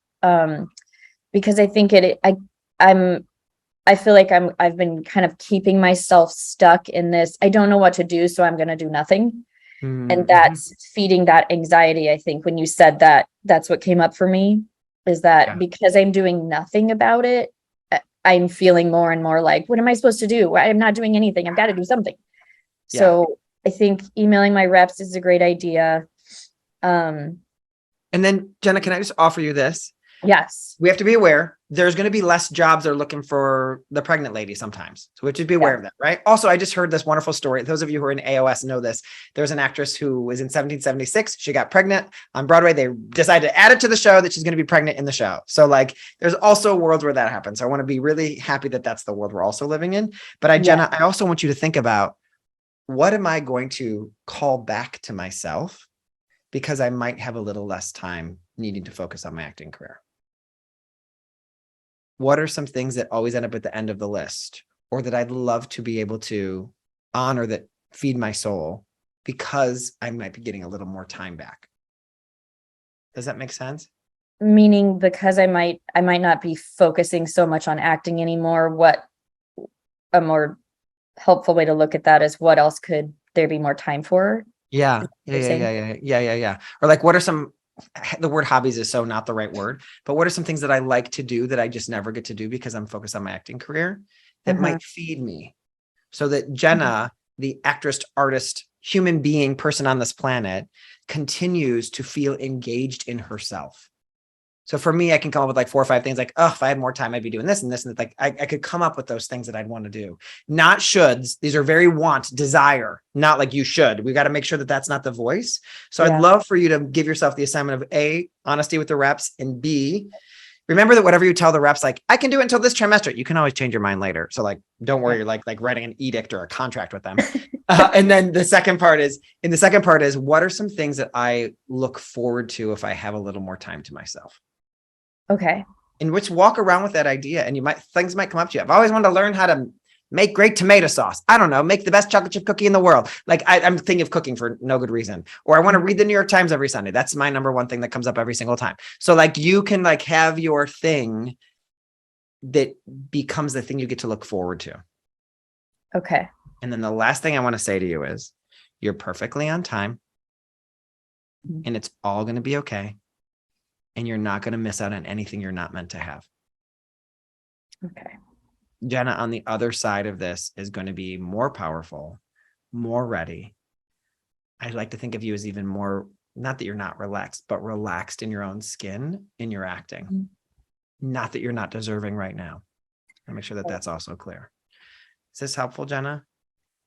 Because I think I feel like I've been kind of keeping myself stuck in this. I don't know what to do, so I'm going to do nothing.
Mm-hmm.
And that's feeding that anxiety. I think when you said that, that's what came up for me, is that because I'm doing nothing about it, I'm feeling more and more like, what am I supposed to do? I'm not doing anything. I've got to do something.
Yeah.
So I think emailing my reps is a great idea.
And then, Jenna, can I just offer you this?
Yes.
We have to be aware there's going to be less jobs that are looking for the pregnant lady sometimes. So we have to be aware of that, right? Also, I just heard this wonderful story. Those of you who are in AOS know this. There's an actress who was in 1776. She got pregnant on Broadway. They decided to add it to the show that she's going to be pregnant in the show. So like, there's also worlds where that happens. So I want to be really happy that that's the world we're also living in. But Jenna, I also want you to think about, what am I going to call back to myself because I might have a little less time needing to focus on my acting career? What are some things that always end up at the end of the list, or that I'd love to be able to honor, that feed my soul, because I might be getting a little more time back? Does that make sense?
Meaning, because I might not be focusing so much on acting anymore. What a more helpful way to look at that is, what else could there be more time for?
Yeah. Or like, what are some, the word hobbies is so not the right word, but what are some things that I like to do that I just never get to do because I'm focused on my acting career that might feed me? So that Jenna, the actress, artist, human being, person on this planet, continues to feel engaged in herself. So for me, I can come up with like 4 or 5 things like, oh, if I had more time, I'd be doing this and this. And like, I could come up with those things that I'd want to do. Not shoulds. These are very want, desire, not like you should. We got to make sure that that's not the voice. So I'd love for you to give yourself the assignment of A, honesty with the reps, and B, remember that whatever you tell the reps, like, I can do it until this trimester. You can always change your mind later. So like, don't worry, you're like writing an edict or a contract with them. And then the second part is, what are some things that I look forward to if I have a little more time to myself?
Okay.
In which walk around with that idea, and things might come up to you. I've always wanted to learn how to make great tomato sauce. I don't know, make the best chocolate chip cookie in the world. Like I'm thinking of cooking for no good reason. Or I want to read the New York Times every Sunday. That's my number one thing that comes up every single time. So like you can like have your thing that becomes the thing you get to look forward to.
Okay.
And then the last thing I want to say to you is you're perfectly on time and it's all going to be okay. And you're not going to miss out on anything you're not meant to have.
Okay.
Jenna, on the other side of this, is going to be more powerful, more ready. I'd like to think of you as even more, not that you're not relaxed, but relaxed in your own skin, in your acting. Not that you're not deserving right now. I'll make sure that that's also clear. Is this helpful, Jenna?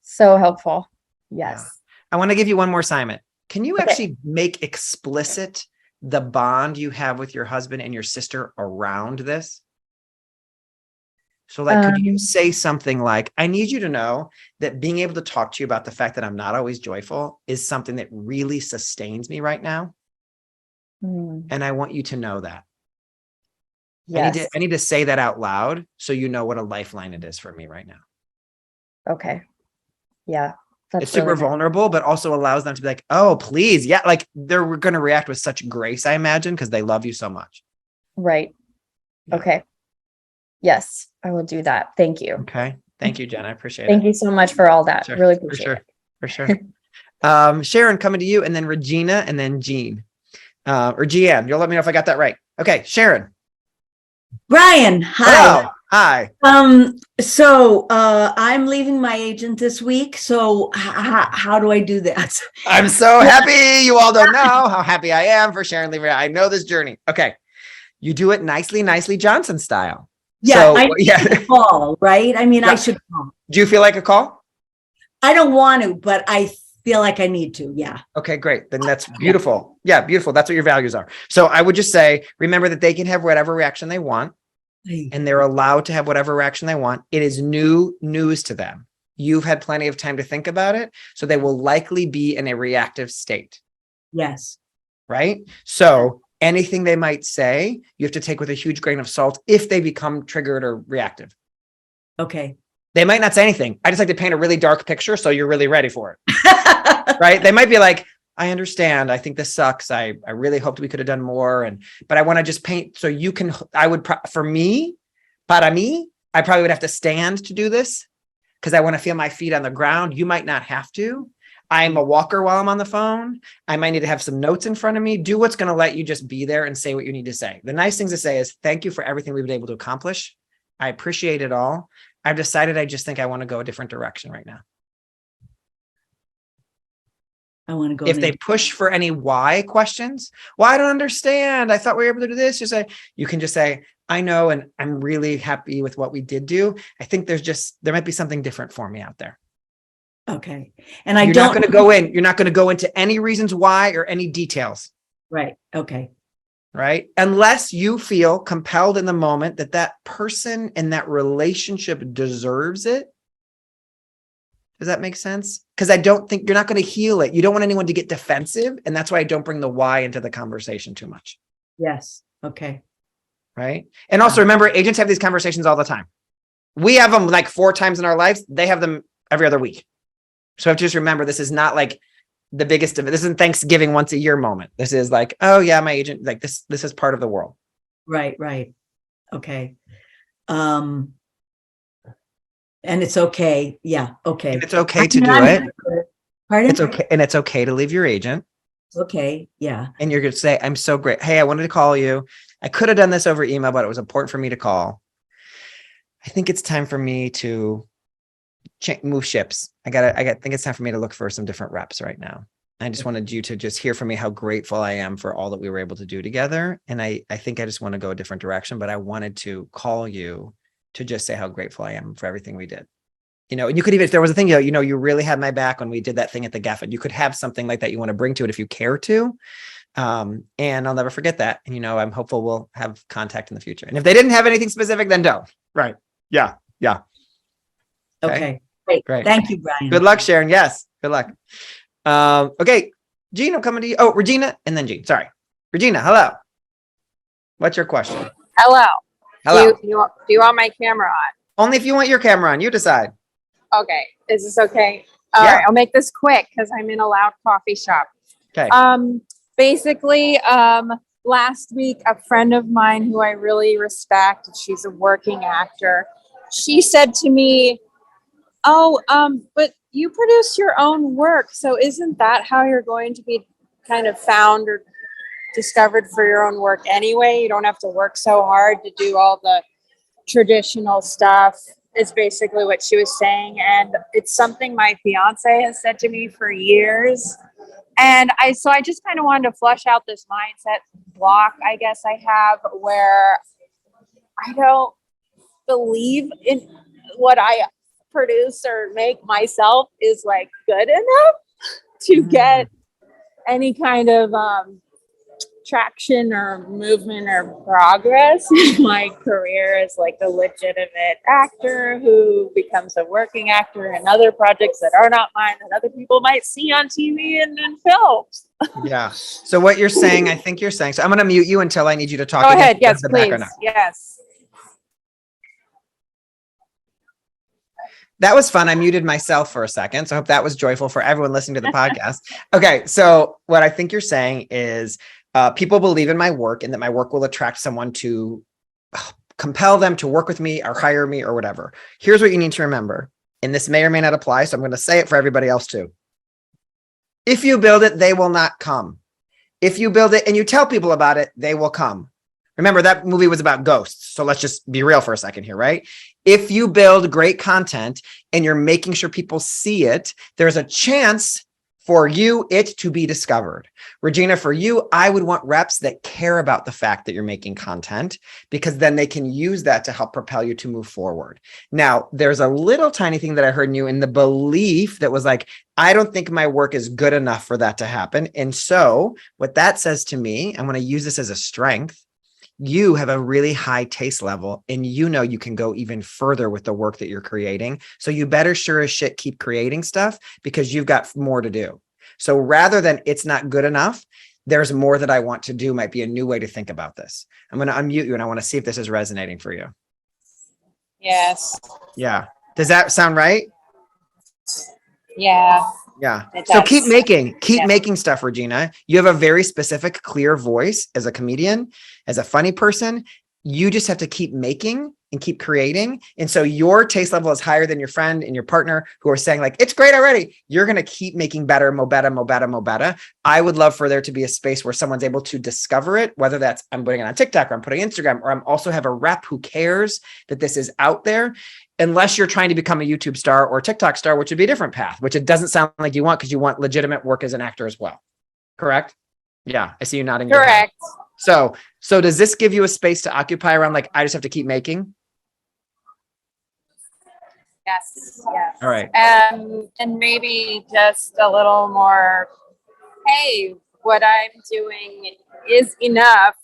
So helpful. Yes.
Yeah. I want to give you one more assignment. Can you actually make explicit the bond you have with your husband and your sister around this? So like, could you say something like, I need you to know that being able to talk to you about the fact that I'm not always joyful is something that really sustains me right now. And I want you to know that.
Yes.
I need to say that out loud so you know what a lifeline it is for me right now.
Okay. Yeah. That's
It's super
really
vulnerable, but also allows them to be like, oh, please. Yeah. Like they're going to react with such grace, I imagine, because they love you so much.
right.
Yeah.
Okay. Yes, I will do that. Thank you.
Okay. Thank you, Jen. I appreciate it.
Thank you so much for all that.
Sure.
Really appreciate it.
For sure. Sharon, coming to you, and then Regina, and then Jean. Or GM. You'll let me know if I got that right. Okay, Sharon.
Brian, hi.
Hello. Hi.
So I'm leaving my agent this week. So how do I do that?
I'm so happy. You all don't know how happy I am for Sharon leaving. I know this journey. Okay. You do it nicely Johnson style.
Yeah,
so,
I should call, right? I mean, I should call.
Do you feel like a call?
I don't want to, but I feel like I need to. Yeah.
Okay, great. Then that's beautiful. Yeah, beautiful. That's what your values are. So I would just say, remember that they can have whatever reaction they want, and they're allowed to have whatever reaction they want. It is new news to them. You've had plenty of time to think about it. So they will likely be in a reactive state.
Yes.
Right? So anything they might say, you have to take with a huge grain of salt if they become triggered or reactive.
Okay.
They might not say anything. I just like to paint a really dark picture so you're really ready for it. Right? They might be like, I understand. I think this sucks. I really hoped we could have done more. But I want to just paint so you can, for me, para mí, I probably would have to stand to do this because I want to feel my feet on the ground. You might not have to. I'm a walker while I'm on the phone. I might need to have some notes in front of me. Do what's going to let you just be there and say what you need to say. The nice things to say is thank you for everything we've been able to accomplish. I appreciate it all. I've decided I just think I want to go a different direction right now.
I want to go.
If they push for any why questions, well, I don't understand. I thought we were able to do this. You can just say, I know, and I'm really happy with what we did do. I think there might be something different for me out there.
Okay. And
you're not going to go into any reasons why or any details.
Right. Okay.
Right. Unless you feel compelled in the moment that person and that relationship deserves it. Does that make sense? Because I don't think you're not going to heal it. You don't want anyone to get defensive. And that's why I don't bring the why into the conversation too much.
Yes. Okay.
Right. And also remember, agents have these conversations all the time. We have them like 4 times in our lives. They have them every other week. So I have to just remember, this is not like the biggest of it. This isn't Thanksgiving once a year moment. This is like, oh yeah, my agent, like this is part of the world.
Right. Right. Okay. And it's okay. Yeah. Okay.
And it's okay to do it.
Pardon?
It's okay. And it's okay to leave your agent.
Okay. Yeah.
And you're going to say, I'm so great. Hey, I wanted to call you. I could have done this over email, but it was important for me to call. I think it's time for me to move ships. I think it's time for me to look for some different reps right now. I just wanted you to just hear from me how grateful I am for all that we were able to do together. And I think I just want to go a different direction, but I wanted to call you to just say how grateful I am for everything we did. You know, and you could even, if there was a thing, you really had my back when we did that thing at the Geffen. You could have something like that you want to bring to it if you care to. And I'll never forget that. And, I'm hopeful we'll have contact in the future. And if they didn't have anything specific, then don't. Right. Yeah. Yeah.
Okay. Great. Thank you, Brian.
Good luck, Sharon. Yes. Good luck. Okay. Gene, I'm coming to you. Oh, Regina and then Gene. Sorry. Regina, hello. What's your question?
Hello.
Hello.
Do you want my camera on?
Only if you want your camera on. You decide.
Okay. Is this okay? All right. I'll make this quick because I'm in a loud coffee shop.
Okay.
Basically, last week, a friend of mine who I really respect, she's a working actor, she said to me, but you produce your own work. So isn't that how you're going to be kind of found or discovered for your own work anyway? You don't have to work so hard to do all the traditional stuff, is basically what she was saying. And it's something my fiance has said to me for years. And I just kind of wanted to flush out this mindset block, I guess I have, where I don't believe in what I produce or make myself is like good enough to get any kind of traction or movement or progress in my career as like a legitimate actor who becomes a working actor in other projects that are not mine that other people might see on TV and in films.
Yeah. So what you're saying, I think you're saying, so I'm going to mute you until I need you to talk.
Go ahead. Yes, please. Yes.
That was fun. I muted myself for a second. So I hope that was joyful for everyone listening to the podcast. Okay. So what I think you're saying is people believe in my work and that my work will attract someone to compel them to work with me or hire me or whatever. Here's what you need to remember. And this may or may not apply. So I'm going to say it for everybody else too. If you build it, they will not come. If you build it and you tell people about it, they will come. Remember, that movie was about ghosts. So let's just be real for a second here, right? If you build great content and you're making sure people see it, there's a chance for it to be discovered. Regina, for you, I would want reps that care about the fact that you're making content, because then they can use that to help propel you to move forward. Now, there's a little tiny thing that I heard in you in the belief that was like, I don't think my work is good enough for that to happen. And so what that says to me, I'm going to use this as a strength. You have a really high taste level and you can go even further with the work that you're creating. So you better sure as shit keep creating stuff because you've got more to do. So rather than it's not good enough, there's more that I want to do might be a new way to think about this. I'm going to unmute you and I want to see if this is resonating for you.
Yes.
Yeah. Does that sound right?
Yeah.
Yeah. So keep making stuff, Regina. You have a very specific, clear voice as a comedian, as a funny person. You just have to keep making and keep creating. And so your taste level is higher than your friend and your partner who are saying like, it's great already. You're going to keep making better, mo better. I would love for there to be a space where someone's able to discover it, whether that's I'm putting it on TikTok or I'm putting Instagram, or I'm also have a rep who cares that this is out there. Unless you're trying to become a YouTube star or TikTok star, which would be a different path, which it doesn't sound like you want because you want legitimate work as an actor as well. Correct? Yeah. I see you nodding.
Correct.
So does this give you a space to occupy around like, I just have to keep making?
Yes.
All right.
And maybe just a little more, hey, what I'm doing is enough.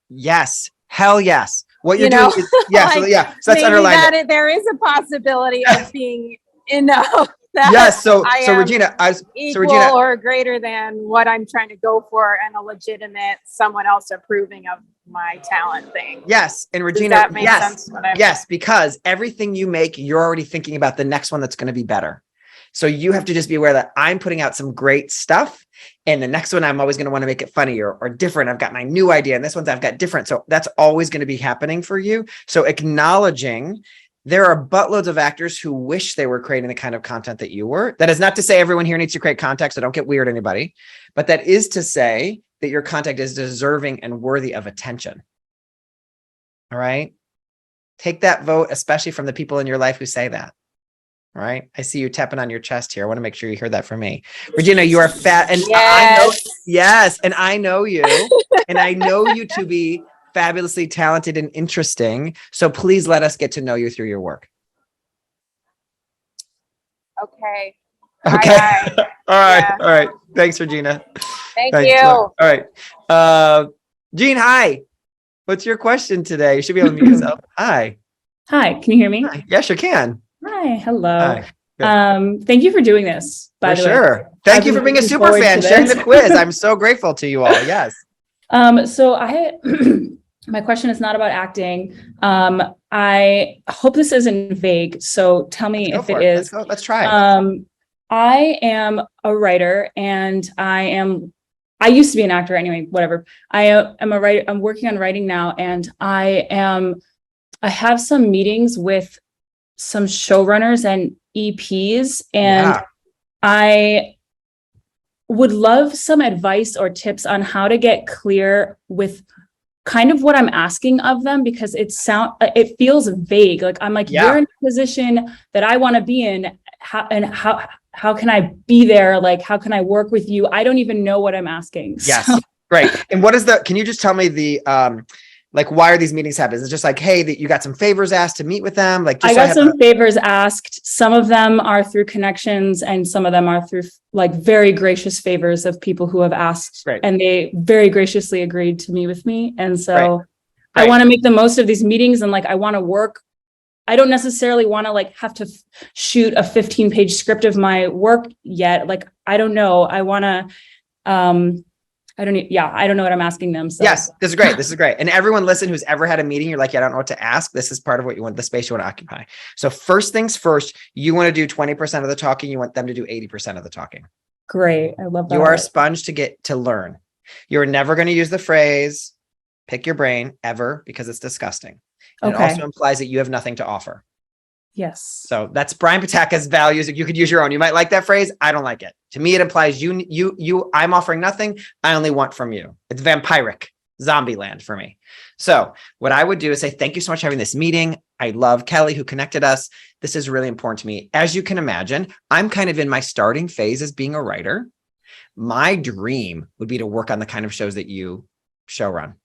Yes. Hell yes. What you're doing is, yeah.
Like,
so that's underlined.
There is a possibility of being enough.
Yes. So Regina,
equal or greater than what I'm trying to go for, and a legitimate someone else approving of my talent thing.
Yes. And Regina,
does that make sense?
Yes, because everything you make, you're already thinking about the next one that's going to be better. So you have to just be aware that I'm putting out some great stuff. And the next one, I'm always going to want to make it funnier or different. I've got my new idea. And this one's I've got different. So that's always going to be happening for you. So acknowledging there are buttloads of actors who wish they were creating the kind of content that you were. That is not to say everyone here needs to create content, so don't get weird, anybody. But that is to say that your content is deserving and worthy of attention. All right? Take that vote, especially from the people in your life who say that. All right? I see you tapping on your chest here. I want to make sure you hear that from me. Regina, you are fat. And I know, yes, and I know you. And I know you to be fabulously talented and interesting. So please let us get to know you through your work.
Okay.
Okay.
Aye, aye.
All right.
Yeah.
All right. Thanks, Regina.
Thank
Thanks.
you.
All right. Jean, hi. What's your question today? You should be able to mute yourself. Hi.
Hi, can you hear me?
Hi. Yes, you can.
Hi, hello.
Hi. Good.
Thank you for doing this, by
For
the way.
sure. Thank
I've
you for
been
being a
looking
super
forward
fan,
to
sharing
this.
the quiz. I'm so grateful to you all. Yes.
So my question is not about acting. I hope this isn't vague, so tell me
Let's
if
go
it
for it.
is.
Let's try.
I am a writer and I used to be an actor anyway, whatever. I am a writer. I'm working on writing now, and I have some meetings with some showrunners and EPs, and I would love some advice or tips on how to get clear with kind of what I'm asking of them, because it feels vague. Like I'm like, you're in a position that I want to be in. How can I be there? Like, how can I work with you? I don't even know what I'm asking.
Yes.
So.
Great. And can you just tell me like, why are these meetings happening? Is it just like, hey, that you got some favors asked to meet with them? Like, just
I got some favors asked. Some of them are through connections, and some of them are through like very gracious favors of people who have asked, and they very graciously agreed to meet with me. And so I want to make the most of these meetings, and like, I want to work. I don't necessarily want to like have to shoot a 15-page script of my work yet. Like, I don't know. I want to, I don't know what I'm asking them. So.
Yes, this is great. This is great. And everyone listen who's ever had a meeting, you're like, I don't know what to ask. This is part of what you want, the space you want to occupy. So first things first, you want to do 20% of the talking. You want them to do 80% of the talking.
Great. I love that.
You are a sponge to get to learn. You're never going to use the phrase, pick your brain ever, because it's disgusting. And it also implies that you have nothing to offer.
Yes.
So that's Brian Pataka's values. You could use your own. You might like that phrase. I don't like it. To me, it implies I'm offering nothing. I only want from you. It's vampiric, zombie land for me. So what I would do is say, thank you so much for having this meeting. I love Kelly who connected us. This is really important to me. As you can imagine, I'm kind of in my starting phase as being a writer. My dream would be to work on the kind of shows that you showrun.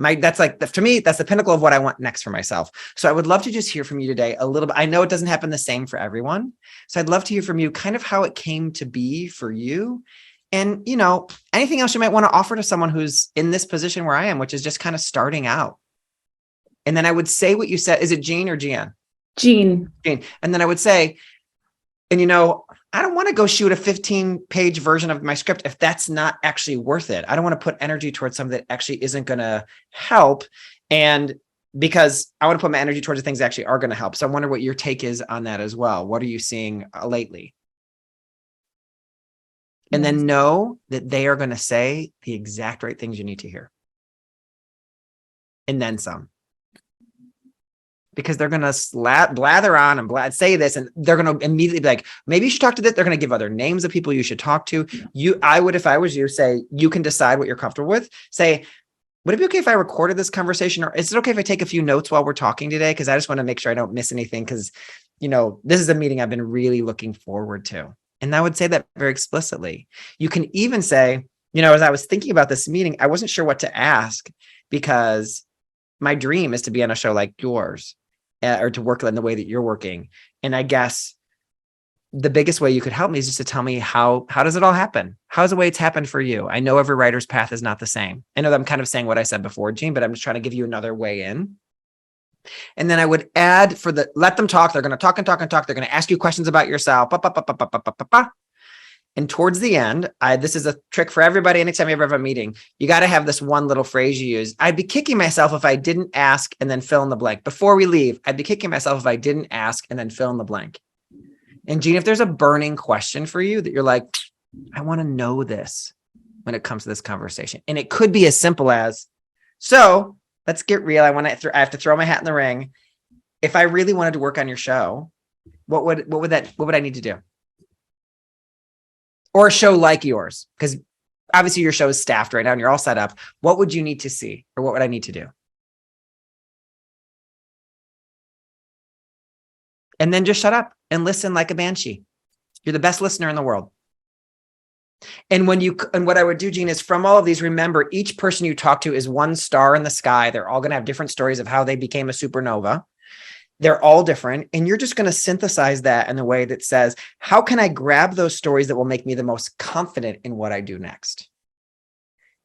To me, that's the pinnacle of what I want next for myself. So I would love to just hear from you today a little bit. I know it doesn't happen the same for everyone. So I'd love to hear from you kind of how it came to be for you. And, anything else you might want to offer to someone who's in this position where I am, which is just kind of starting out. And then I would say what you said. Is it Jean or Jean?
Jean.
And then I would say, I don't want to go shoot a 15-page version of my script if that's not actually worth it. I don't want to put energy towards something that actually isn't going to help. And because I want to put my energy towards the things that actually are going to help. So I wonder what your take is on that as well. What are you seeing lately? And then know that they are going to say the exact right things you need to hear. And then some. Because they're going to blather on and say this, and they're going to immediately be like, maybe you should talk to this. They're going to give other names of people you should talk to. I would, if I was you, say, you can decide what you're comfortable with. Say, would it be okay if I recorded this conversation, or is it okay if I take a few notes while we're talking today? Because I just want to make sure I don't miss anything, because, this is a meeting I've been really looking forward to. And I would say that very explicitly. You can even say, as I was thinking about this meeting, I wasn't sure what to ask, because my dream is to be on a show like yours. Or to work in the way that you're working. And I guess the biggest way you could help me is just to tell me how does it all happen? How's the way it's happened for you? I know every writer's path is not the same. I know that I'm kind of saying what I said before, Jean, but I'm just trying to give you another way in. And then I would add let them talk. They're going to talk and talk and talk. They're going to ask you questions about yourself. And towards the end, this is a trick for everybody. Anytime you ever have a meeting, you got to have this one little phrase you use. I'd be kicking myself if I didn't ask and then fill in the blank. Before we leave, I'd be kicking myself if I didn't ask and then fill in the blank. And Jean, if there's a burning question for you that you're like, I want to know this when it comes to this conversation. And it could be as simple as, so let's get real. I have to throw my hat in the ring. if I really wanted to work on your show, what would I need to do? Or a show like yours? Because obviously your show is staffed right now and you're all set up. What would you need to see, or what would I need to do? And then just shut up and listen like a banshee. You're the best listener in the world. And what I would do, Gene, is from all of these, remember, each person you talk to is one star in the sky. They're all going to have different stories of how they became a supernova. They're all different. And you're just going to synthesize that in a way that says, how can I grab those stories that will make me the most confident in what I do next?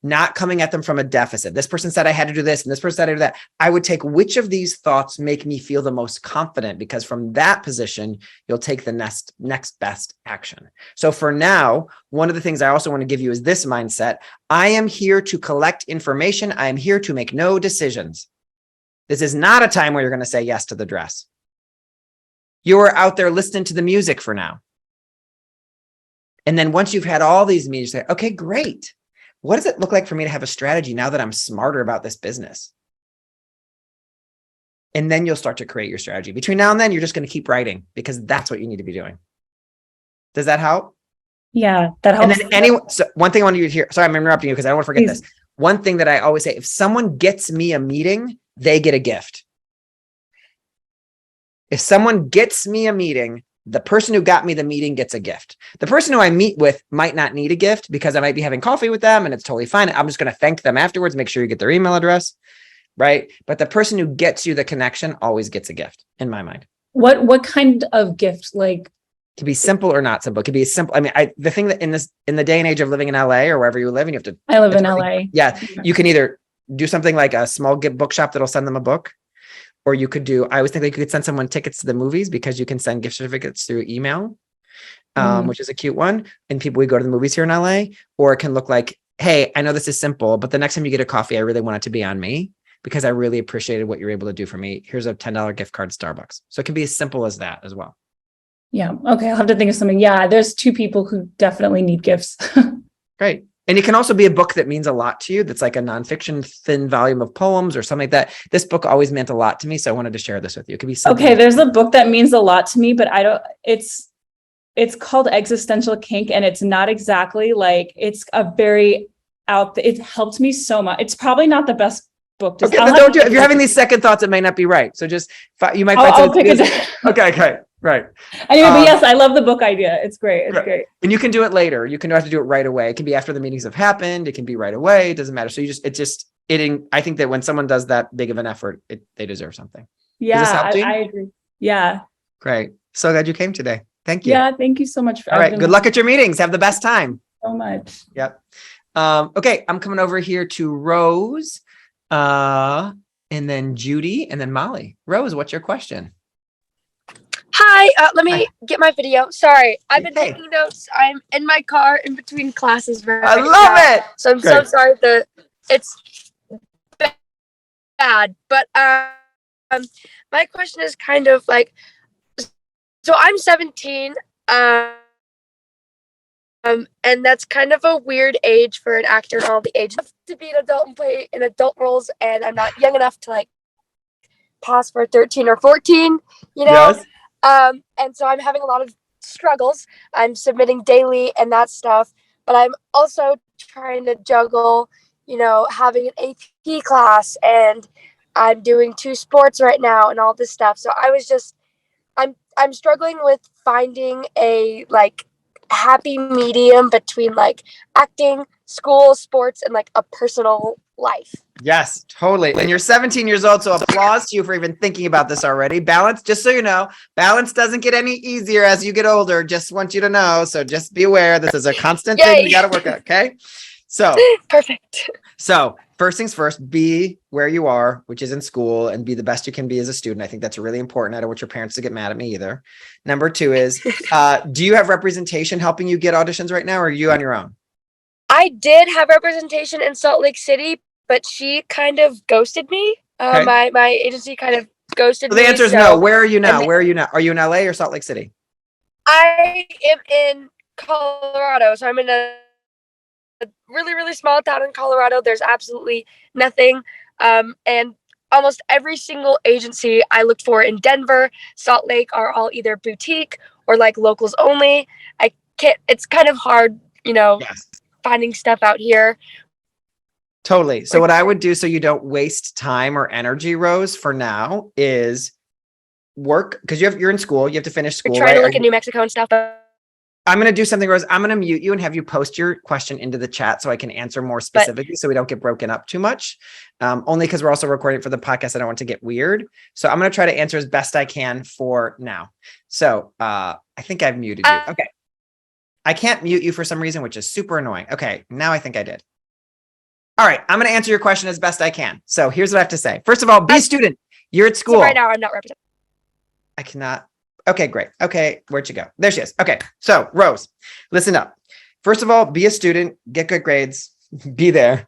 Not coming at them from a deficit. This person said I had to do this, and this person said I had to do that. I would take which of these thoughts make me feel the most confident, because from that position, you'll take the next best action. So for now, one of the things I also want to give you is this mindset. I am here to collect information. I am here to make no decisions. This is not a time where you're going to say yes to the dress. You are out there listening to the music for now. And then once you've had all these meetings, you say, okay, great. What does it look like for me to have a strategy now that I'm smarter about this business? And then you'll start to create your strategy. Between now and then, you're just going to keep writing, because that's what you need to be doing. Does that help?
Yeah, that helps.
And then so one thing I want you to hear, sorry, I'm interrupting you because I don't want to forget this. One thing that I always say, if someone gets me a meeting, they get a gift. If someone gets me a meeting, the person who got me the meeting gets a gift. The person who I meet with might not need a gift, because I might be having coffee with them and it's totally fine. I'm just going to thank them afterwards, make sure you get their email address, right? But the person who gets you the connection always gets a gift, in my mind.
What kind of gift? Like,
it can be simple or not simple. It can be simple. I mean, the thing that in the day and age of living in LA or wherever you live, and you have to.
I live in LA.
Yeah, you can either do something like a small gift bookshop that'll send them a book. Or you could I always think that you could send someone tickets to the movies, because you can send gift certificates through email, which is a cute one. And we go to the movies here in LA. Or it can look like, hey, I know this is simple, but the next time you get a coffee, I really want it to be on me, because I really appreciated what you're able to do for me. Here's a $10 gift card to Starbucks. So it can be as simple as that as well.
Yeah. Okay. I'll have to think of something. Yeah. There's two people who definitely need gifts.
Great. And it can also be a book that means a lot to you. That's like a nonfiction thin volume of poems or something like that. This book always meant a lot to me, so I wanted to share this with you. It could be something.
Okay. There's a book that means a lot to me, but it's called Existential Kink, and it's not exactly like, it's a very it helped me so much. It's probably not the best book to
okay, don't do it. If you're having these second thoughts, it may not be right. So just, you might find
I'll pick it.
Okay. Right.
Anyway, but yes, I love the book idea. It's great. It's great.
And you can do it later. You can have to do it right away. It can be after the meetings have happened. It can be right away. It doesn't matter. So I think that when someone does that big of an effort, they deserve something.
Yeah, I agree. Yeah.
Great. So glad you came today. Thank you.
Yeah. Thank you so much.
All right. Good luck at your meetings. Have the best time.
So much.
Yep. Okay. I'm coming over here to Rose, and then Judy, and then Molly. Rose, what's your question?
Hi, let me get my video. Sorry, I've been taking notes. I'm in my car in between classes right
I love
now,
it.
so I'm so sorry that it's bad. But my question is kind of like, so I'm 17, and that's kind of a weird age for an actor in all the ages to be an adult and play in adult roles, and I'm not young enough to like pass for 13 or 14, you know.
Yes.
And so I'm having a lot of struggles. I'm submitting daily and that stuff, but I'm also trying to juggle, you know, having an AP class, and I'm doing 2 sports right now and all this stuff. So I'm struggling with finding a like happy medium between like acting, school, sports, and like a personal life.
Yes, totally. And you're 17 years old, so applause to you for even thinking about this already. Balance, just so you know, balance doesn't get any easier as you get older. Just want you to know. So just be aware, this is a constant thing we got to work at. Okay. So
perfect.
So first things first, be where you are, which is in school, and be the best you can be as a student. I think that's really important. I don't want your parents to get mad at me either. Number 2 is, do you have representation helping you get auditions right now, or are you on your own?
I did have representation in Salt Lake City, but she kind of ghosted me.
Okay.
My agency kind of ghosted me.
The answer is no. Where are you now? Where are you now? Are you in LA or Salt Lake City?
I am in Colorado. So I'm in a really, really small town in Colorado. There's absolutely nothing. And almost every single agency I looked for in Denver, Salt Lake are all either boutique or like locals only. I can't, it's kind of hard,
Yes.
finding stuff out here.
Totally. So what I would do so you don't waste time or energy, Rose, for now is work, because you're in school, you have to finish school,
We're trying
right?
to look in New Mexico and stuff.
I'm going to do something, Rose. I'm going to mute you and have you post your question into the chat so I can answer more specifically so we don't get broken up too much. Only because we're also recording for the podcast. I don't want to get weird. So I'm going to try to answer as best I can for now. So I think I've muted you. Okay. I can't mute you for some reason, which is super annoying. Okay. Now I think I did. All right. I'm going to answer your question as best I can. So here's what I have to say. First of all, be a student. You're at school.
So right now I'm not represented.
I cannot. Okay, great. Okay, where'd you go? There she is. Okay, so Rose, listen up. First of all, be a student, get good grades, be there.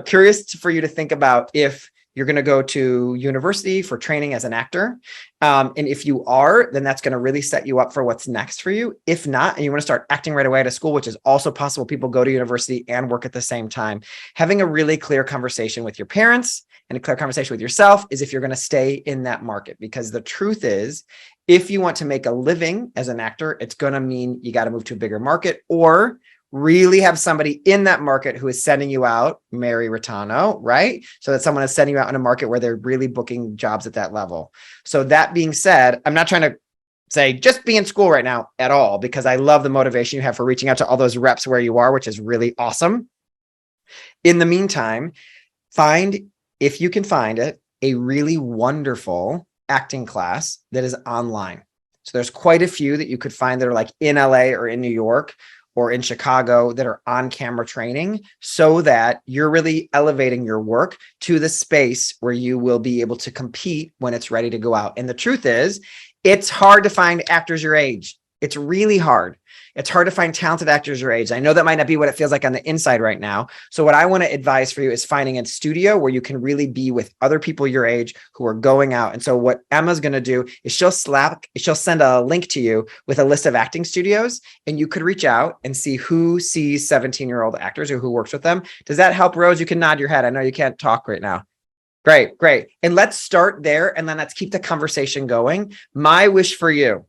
Curious for you to think about if you're going to go to university for training as an actor. And if you are, then that's going to really set you up for what's next for you. If not, and you want to start acting right away at a school, which is also possible, people go to university and work at the same time. Having a really clear conversation with your parents and a clear conversation with yourself is if you're going to stay in that market. Because the truth is, if you want to make a living as an actor, it's going to mean you got to move to a bigger market or really have somebody in that market who is sending you out, Mary Rattano, right? So that someone is sending you out in a market where they're really booking jobs at that level. So that being said, I'm not trying to say just be in school right now at all, because I love the motivation you have for reaching out to all those reps where you are, which is really awesome. In the meantime, find, if you can find it, a really wonderful acting class that is online. So there's quite a few that you could find that are like in LA or in New York or in Chicago that are on camera training, so that you're really elevating your work to the space where you will be able to compete when it's ready to go out. And the truth is, it's hard to find actors your age. It's really hard. It's hard to find talented actors your age. I know that might not be what it feels like on the inside right now. So what I want to advise for you is finding a studio where you can really be with other people your age who are going out. And so what Emma's going to do is she'll send a link to you with a list of acting studios, and you could reach out and see who sees 17-year-old actors or who works with them. Does that help, Rose? You can nod your head. I know you can't talk right now. Great. And let's start there. And then let's keep the conversation going. My wish for you,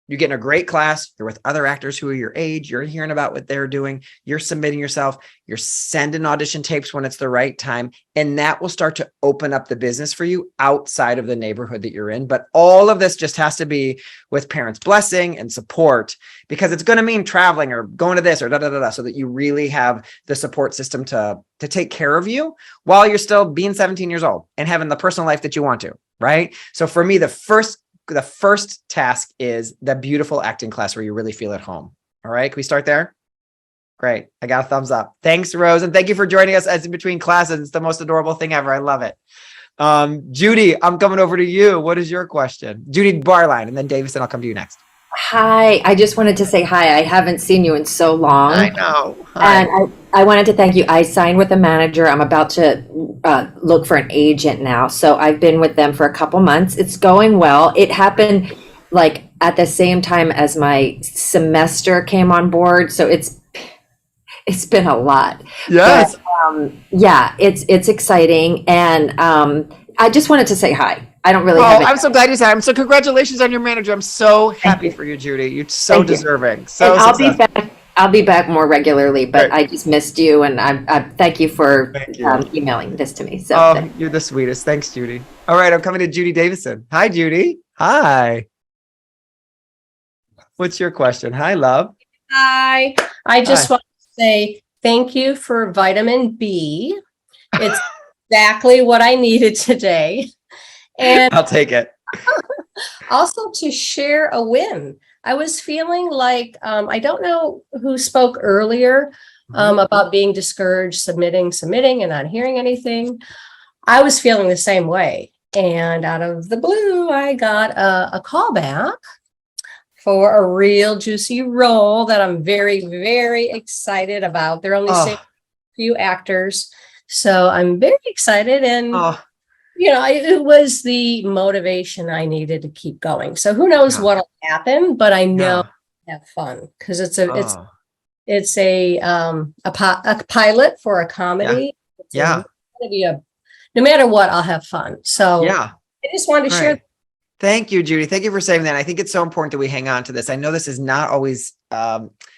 you get in a great class, you're with other actors who are your age, you're hearing about what they're doing, you're submitting yourself, you're sending audition tapes when it's the right time, and that will start to open up the business for you outside of the neighborhood that you're in. But all of this just has to be with parents' blessing and support, because it's going to mean traveling or going to this or so that you really have the support system to take care of you while you're still being 17 years old and having the personal life that you want to, right? So for me, the first task is the beautiful acting class where you really feel at home. All right. Can we start there? Great. I got a thumbs up. Thanks, Rose. And thank you for joining us as in between classes. It's the most adorable thing ever. I love it. Judy, I'm coming over to you. What is your question? Judy Barline, and then Davison, I'll come to you next.
Hi, I just wanted to say hi. I haven't seen you in so long.
I know. Hi.
And I wanted to thank you. I signed with a manager. I'm about to look for an agent now. So I've been with them for a couple months. It's going well. It happened like at the same time as my semester came on board. So it's been a lot.
Yes.
But, yeah, it's exciting. And I just wanted to say hi. I don't really have
I'm so glad you said it. So congratulations on your manager. I'm so happy for you, Judy. You're so deserving. So
and I'll be back more regularly, but I just missed you, and I thank you for emailing this to me. So
you're the sweetest. Thanks, Judy. All right, I'm coming to Judy Davison. Hi, Judy. Hi. What's your question? Hi, love.
Hi. I just want to say thank you for vitamin B. It's exactly what I needed today. And
I'll take it.
Also to share a win. I was feeling like, I don't know who spoke earlier about being discouraged, submitting and not hearing anything. I was feeling the same way. And out of the blue, I got a call back for a real juicy role that I'm very, very excited about. They're only saying a few actors. So I'm very excited. And it was the motivation I needed to keep going. So who knows what'll happen, but I know I have fun because it's a pilot for a comedy. It's going to be no matter what, I'll have fun. So
Yeah.
I just wanted to
All
share.
right. Thank you, Judy. Thank you for saying that. I think it's so important that we hang on to this. I know this is not always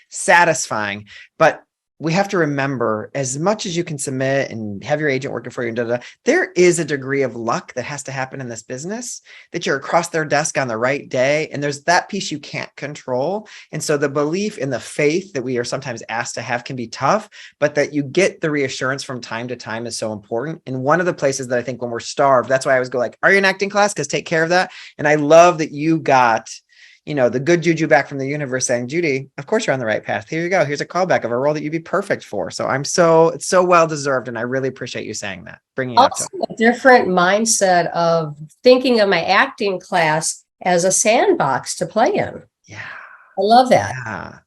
satisfying, but we have to remember, as much as you can submit and have your agent working for you, there is a degree of luck that has to happen in this business, that you're across their desk on the right day. And there's that piece you can't control. And so the belief in the faith that we are sometimes asked to have can be tough, but that you get the reassurance from time to time is so important. And one of the places that I think when we're starved, that's why I always go like, are you in acting class? Because take care of that. And I love that you got, you know, the good juju back from the universe saying, Judy, of course you're on the right path. Here you go. Here's a callback of a role that you'd be perfect for. So it's so well deserved. And I really appreciate you saying that, bringing it up to
Also, a different mindset of thinking of my acting class as a sandbox to play in.
Yeah.
I love that.
Yeah.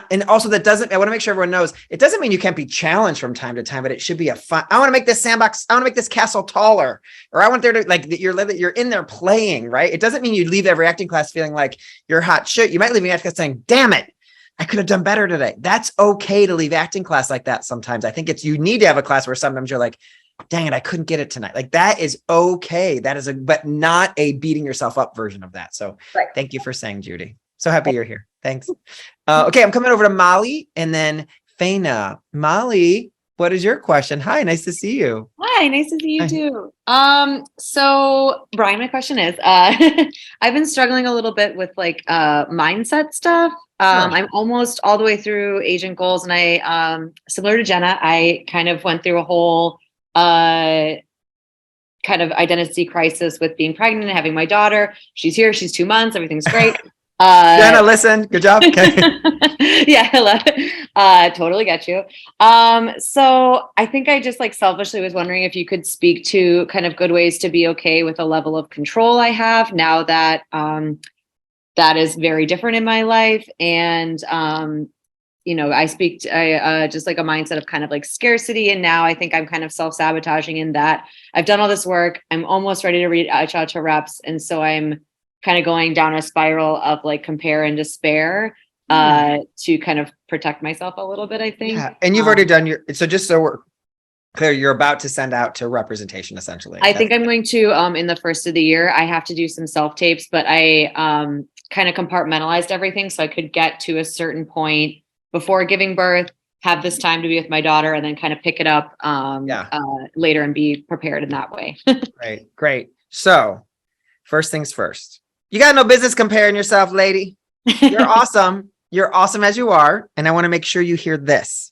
And also that doesn't, I want to make sure everyone knows, it doesn't mean you can't be challenged from time to time, but it should be a fun, I want to make this sandbox, I want to make this castle taller, or I want there to like that you're in there playing, right? It doesn't mean you leave every acting class feeling like you're hot shit. You might leave an acting class saying, damn it, I could have done better today. That's okay to leave acting class like that sometimes. I think you need to have a class where sometimes you're like, dang it, I couldn't get it tonight. Like that is okay. That is but not a beating yourself up version of that. So Thank you for saying, Judy. So happy you're here. Thanks. Okay, I'm coming over to Molly and then Faina. Molly, what is your question? Hi, nice to see you.
Hi, nice to see you too. So Brian, my question is, I've been struggling a little bit with like mindset stuff. I'm almost all the way through agent goals, and I similar to Jenna, I kind of went through a whole kind of identity crisis with being pregnant and having my daughter. She's here, she's 2 months, everything's great.
Jenna, listen, good job. Okay.
Yeah, hello. Totally get you. So I think I just like selfishly was wondering if you could speak to kind of good ways to be okay with a level of control I have now that that is very different in my life. And you know, I just like a mindset of kind of like scarcity. And now I think I'm kind of self-sabotaging in that I've done all this work. I'm almost ready to reach out to reps. And so I'm kind of going down a spiral of like compare and despair to kind of protect myself a little bit, I think.
Yeah. And you've already done so just so we're clear, you're about to send out to representation essentially.
I think I'm going to, in the first of the year, I have to do some self-tapes, but I kind of compartmentalized everything so I could get to a certain point before giving birth, have this time to be with my daughter, and then kind of pick it up later and be prepared in that way.
Great. So first things first. You got no business comparing yourself, lady. You're awesome. You're awesome as you are. And I want to make sure you hear this.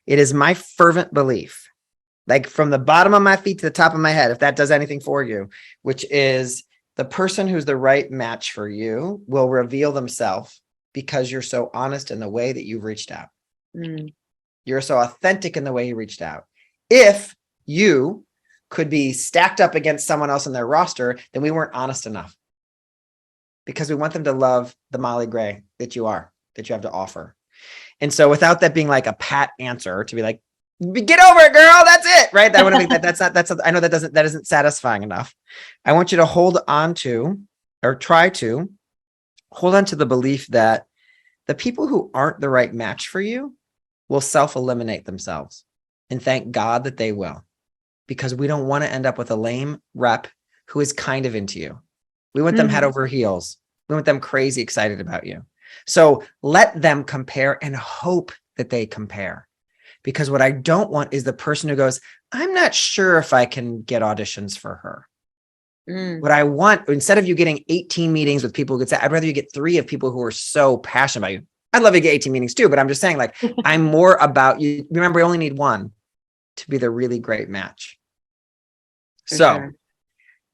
It is my fervent belief, like from the bottom of my feet to the top of my head, if that does anything for you, which is the person who's the right match for you will reveal themselves because you're so honest in the way that you've reached out. You're so authentic in the way you reached out. If you could be stacked up against someone else in their roster, then we weren't honest enough. Because we want them to love the Molly Gray that you are, that you have to offer. And so without that being like a pat answer to be like, get over it, girl, that's it, right? I want to make I know that isn't satisfying enough. I want you to hold on to, or try to hold on to the belief that the people who aren't the right match for you will self-eliminate themselves. And thank God that they will, because we don't want to end up with a lame rep who is kind of into you. We want them head over heels. We want them crazy excited about you. So let them compare and hope that they compare. Because what I don't want is the person who goes, I'm not sure if I can get auditions for her. What I want, instead of you getting 18 meetings with people who could say, I'd rather you get 3 of people who are so passionate about you. I'd love to get 18 meetings too, but I'm just saying, like, I'm more about you. Remember, we only need 1 to be the really great match.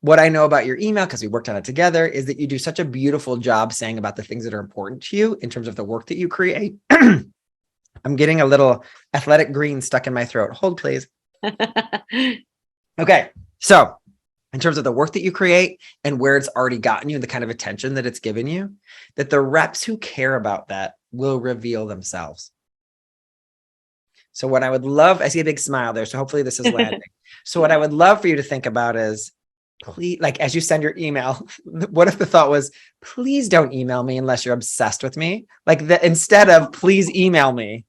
What I know about your email, because we worked on it together, is that you do such a beautiful job saying about the things that are important to you in terms of the work that you create. I'm getting a little athletic green stuck in my throat. Hold, please. Okay. So in terms of the work that you create and where it's already gotten you, the kind of attention that it's given you, that the reps who care about that will reveal themselves. So what I would love, I see a big smile there. So hopefully this is landing. So what I would love for you to think about is, please, like as you send your email, what if the thought was, please don't email me unless you're obsessed with me? Like that, instead of please email me,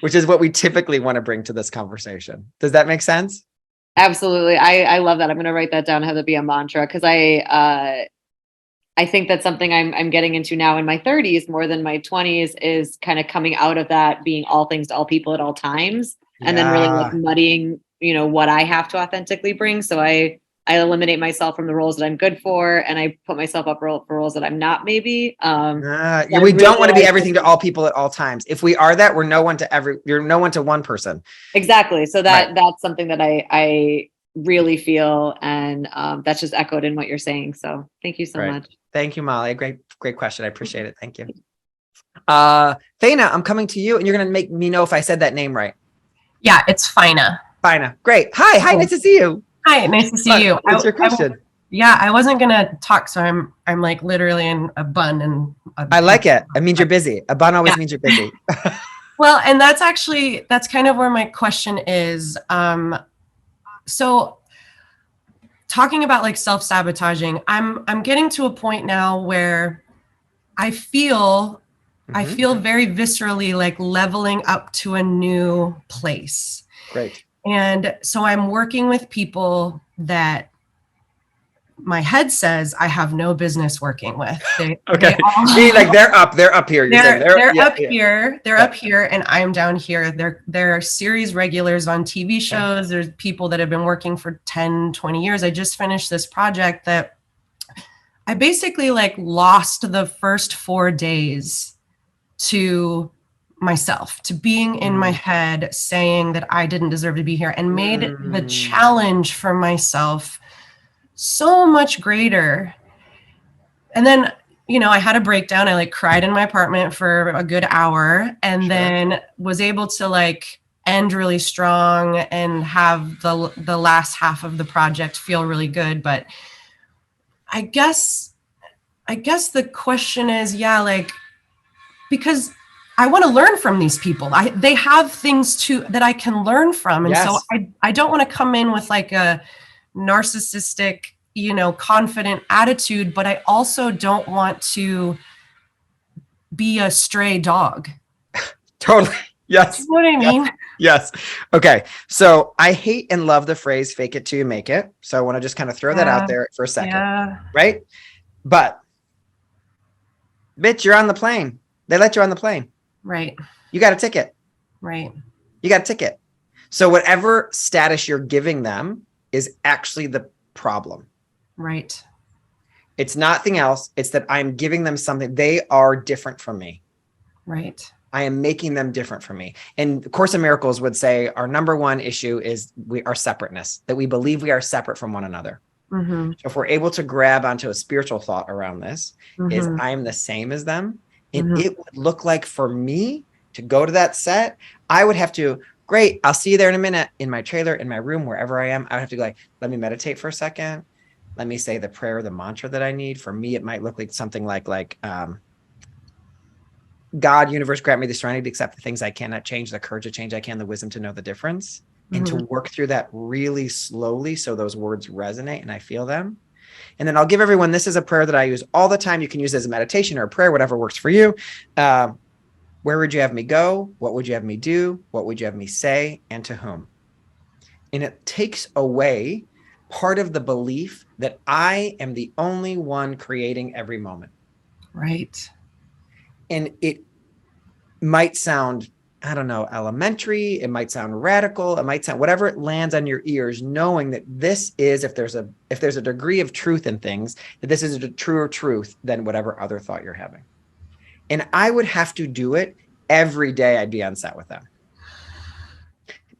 which is what we typically want to bring to this conversation. Does that make sense?
Absolutely. I love that. I'm going to write that down, have that be a mantra, because I think that's something I'm getting into now in my 30s more than my 20s, is kind of coming out of that, being all things to all people at all times, and then really like muddying, what I have to authentically bring. So I eliminate myself from the roles that I'm good for, and I put myself up for roles that I'm not, maybe.
We don't want to be everything to all people at all times. If we are that, you're no one to one person.
Exactly. So that's something that I really feel, and that's just echoed in what you're saying. So thank you so much.
Thank you, Molly. Great question. I appreciate it. Thank you. Thana, I'm coming to you, and you're going to make me know if I said that name right.
Yeah, it's Fina.
Fina. Great. Hi. Nice to see you.
Hi, nice to see you.
What's your question?
I wasn't gonna talk, so I'm like literally in a bun and.
I like it. It means you're busy. A bun always means you're busy.
Well, and that's kind of where my question is. So talking about like self-sabotaging, I'm getting to a point now where I feel very viscerally like leveling up to a new place.
Great.
And so I'm working with people that my head says I have no business working with.
Okay. They're up here.
They're up here and I'm down here. They're series regulars on TV shows. There's people that have been working for 10, 20 years. I just finished this project that I basically like lost the first 4 days to myself, to being in my head saying that I didn't deserve to be here, and made the challenge for myself so much greater. And then, I had a breakdown. I like cried in my apartment for a good hour, and then was able to like end really strong and have the last half of the project feel really good. But I guess the question is, because I want to learn from these people. They have things that I can learn from. And so I don't want to come in with like a narcissistic, confident attitude, but I also don't want to be a stray dog.
Totally. Yes.
You know what I mean?
Yes. Okay. So I hate and love the phrase fake it till you make it. So I want to just kind of throw that out there for a second.
Yeah.
Right? But bitch, you're on the plane. They let you on the plane.
Right.
You got a ticket.
Right.
You got a ticket. So whatever status you're giving them is actually the problem.
Right.
It's nothing else. It's that I'm giving them something. They are different from me.
Right.
I am making them different from me. And Course in Miracles would say our number one issue is our separateness, that we believe we are separate from one another.
Mm-hmm.
So if we're able to grab onto a spiritual thought around this, is I am the same as them. And it would look like for me to go to that set, I would have to, great, I'll see you there in a minute, in my trailer, in my room, wherever I am. I would have to go like, let me meditate for a second. Let me say the prayer, the mantra that I need. For me, it might look like something like God, universe, grant me the serenity to accept the things I cannot change, the courage to change I can, the wisdom to know the difference, and to work through that really slowly so those words resonate and I feel them. And then I'll give everyone, this is a prayer that I use all the time. You can use it as a meditation or a prayer, whatever works for you. Where would you have me go? What would you have me do? What would you have me say? And to whom? And it takes away part of the belief that I am the only one creating every moment.
Right.
And it might sound, I don't know, elementary. It might sound radical. It might sound whatever it lands on your ears, knowing that this is, if there's a degree of truth in things, that this is a truer truth than whatever other thought you're having. And I would have to do it every day. I'd be on set with them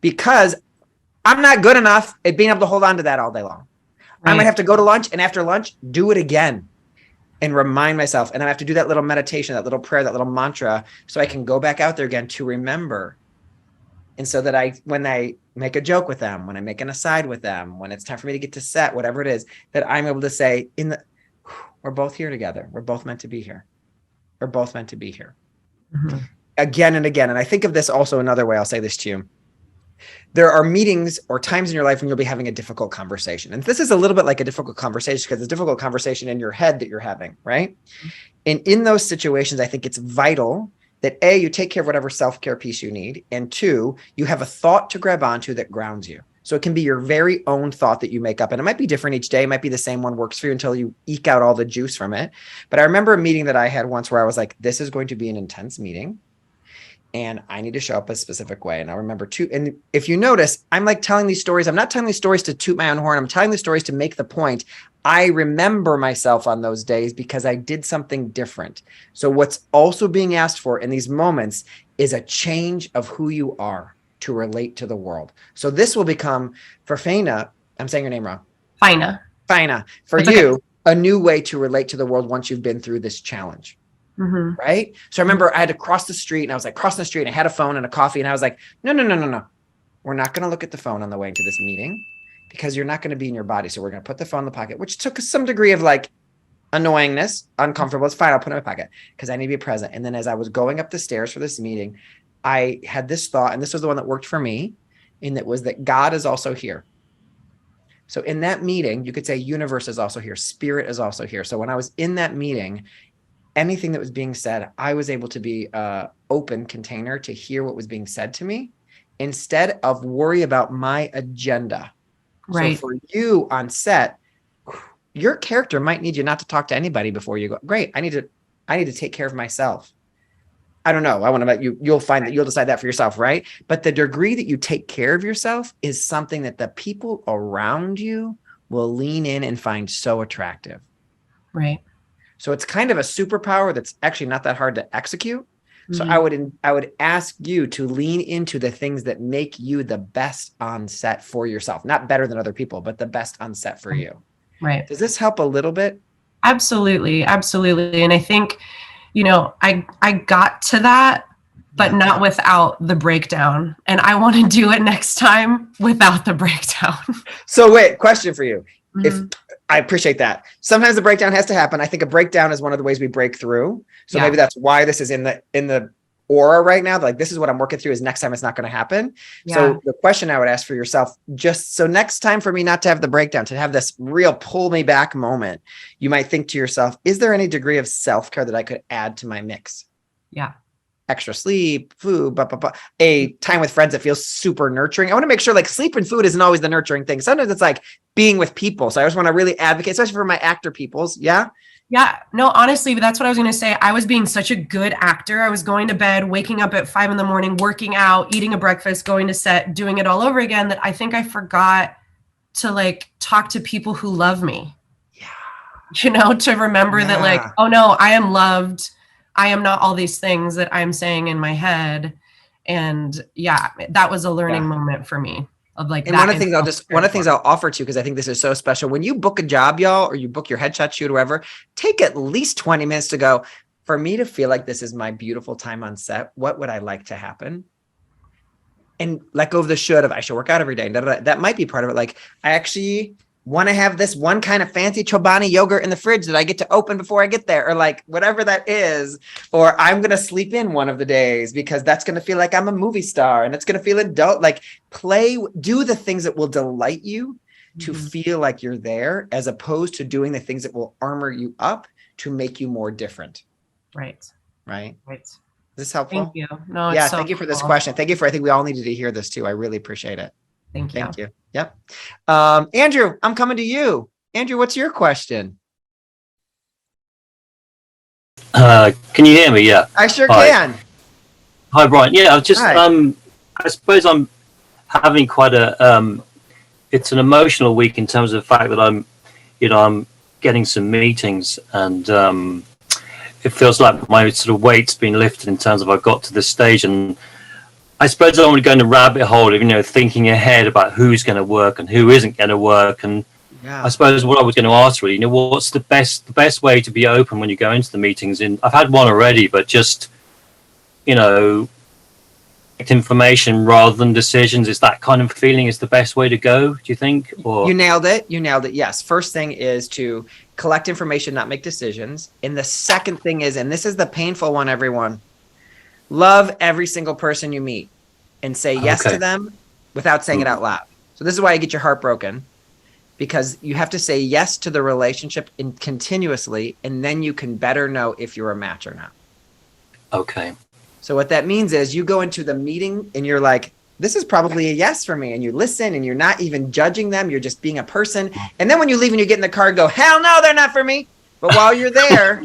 because I'm not good enough at being able to hold on to that all day long. Right. I might have to go to lunch, and after lunch, do it again and remind myself. And I have to do that little meditation, that little prayer, that little mantra, so I can go back out there again to remember. And so that when I make a joke with them, when I make an aside with them, when it's time for me to get to set, whatever it is, that I'm able to say, we're both here together. We're both meant to be here. We're both meant to be here. Mm-hmm. Again and again. And I think of this also another way. I'll say this to you. There are meetings or times in your life when you'll be having a difficult conversation. And this is a little bit like a difficult conversation because it's a difficult conversation in your head that you're having, right? And in those situations, I think it's vital that A, you take care of whatever self-care piece you need. And two, you have a thought to grab onto that grounds you. So it can be your very own thought that you make up. And it might be different each day. It might be the same one works for you until you eke out all the juice from it. But I remember a meeting that I had once where I was like, this is going to be an intense meeting and I need to show up a specific way. And I remember and if you notice, I'm like telling these stories. I'm not telling these stories to toot my own horn. I'm telling the stories to make the point. I remember myself on those days because I did something different. So what's also being asked for in these moments is a change of who you are to relate to the world. So this will become, for Faina, I'm saying your name wrong.
Faina,
for
That's
you,
okay.
a new way to relate to the world once you've been through this challenge. Right? So I remember I had to cross the street and I was like crossing the street and I had a phone and a coffee and I was like, no. We're not going to look at the phone on the way into this meeting because you're not going to be in your body. So we're going to put the phone in the pocket, which took some degree of like annoyingness, uncomfortable. It's fine. I'll put it in my pocket because I need to be present. And then as I was going up the stairs for this meeting, I had this thought, and this was the one that worked for me, and that was that God is also here. So in that meeting, you could say universe is also here. Spirit is also here. So when I was in that meeting, anything that was being said, I was able to be an open container to hear what was being said to me instead of worry about my agenda.
Right.
So for you on set, your character might need you not to talk to anybody before you go, great, I need to take care of myself. I don't know. I want to let you, you'll find that you'll decide that for yourself, right? But the degree that you take care of yourself is something that the people around you will lean in and find so attractive.
Right.
So it's kind of a superpower that's actually not that hard to execute. So I would ask you to lean into the things that make you the best on set for yourself, not better than other people, but the best on set for you.
Right.
Does this help a little bit?
Absolutely. Absolutely. And I think, I got to that, but not without the breakdown. And I want to do it next time without the breakdown.
So wait, question for you. If I appreciate that. Sometimes the breakdown has to happen. I think a breakdown is one of the ways we break through. So maybe that's why this is in the aura right now. Like, this is what I'm working through, is next time it's not going to happen. Yeah. So the question I would ask for yourself, just so next time for me not to have the breakdown, to have this real pull me back moment, you might think to yourself, is there any degree of self-care that I could add to my mix?
Yeah.
Extra sleep, food, a time with friends that feels super nurturing. I want to make sure like sleep and food isn't always the nurturing thing. Sometimes it's like being with people. So I just want to really advocate, especially for my actor peoples. Yeah.
Yeah, no, honestly, but that's what I was going to say. I was being such a good actor. I was going to bed, waking up at 5 a.m, working out, eating a breakfast, going to set, doing it all over again, that I think I forgot to like talk to people who love me. Yeah. To remember that like, oh no, I am loved. I am not all these things that I'm saying in my head. And yeah, that was a learning moment for me. Of like,
and one of the things I'll offer to you, because I think this is so special, when you book a job, y'all, or you book your headshot shoot or whatever, take at least 20 minutes to go, for me to feel like this is my beautiful time on set, what would I like to happen? And let go of the should of, I should work out every day. That might be part of it. Like, I actually want to have this one kind of fancy Chobani yogurt in the fridge that I get to open before I get there, or like whatever that is. Or I'm going to sleep in one of the days because that's going to feel like I'm a movie star and it's going to feel adult. Like, do the things that will delight you to feel like you're there, as opposed to doing the things that will armor you up to make you more different.
Right.
Is this helpful?
Thank you. No,
yeah. Thank you for this question. Thank you I think we all needed to hear this too. I really appreciate it.
Thank you.
Yep. Andrew, I'm coming to you. Andrew, what's your question?
Can you hear me? Yeah.
I sure can.
Hi, Brian. Yeah, I was just, I suppose I'm having quite it's an emotional week in terms of the fact that I'm getting some meetings, and it feels like my sort of weight's been lifted in terms of I've got to this stage, and I suppose I don't want to go in the rabbit hole of, thinking ahead about who's going to work and who isn't going to work. And I suppose what I was going to ask really, what's the best way to be open when you go into the meetings? I've had one already, but just, information rather than decisions. Is that kind of feeling is the best way to go, do you think? Or
You nailed it. Yes. First thing is to collect information, not make decisions. And the second thing is, and this is the painful one, everyone, love every single person you meet and say yes to them without saying it out loud. So this is why you get your heart broken, because you have to say yes to the relationship continuously, and then you can better know if you're a match or not.
Okay.
So what that means is you go into the meeting and you're like, this is probably a yes for me. And you listen and you're not even judging them. You're just being a person. And then when you leave and you get in the car and go, hell no, they're not for me. But while you're there,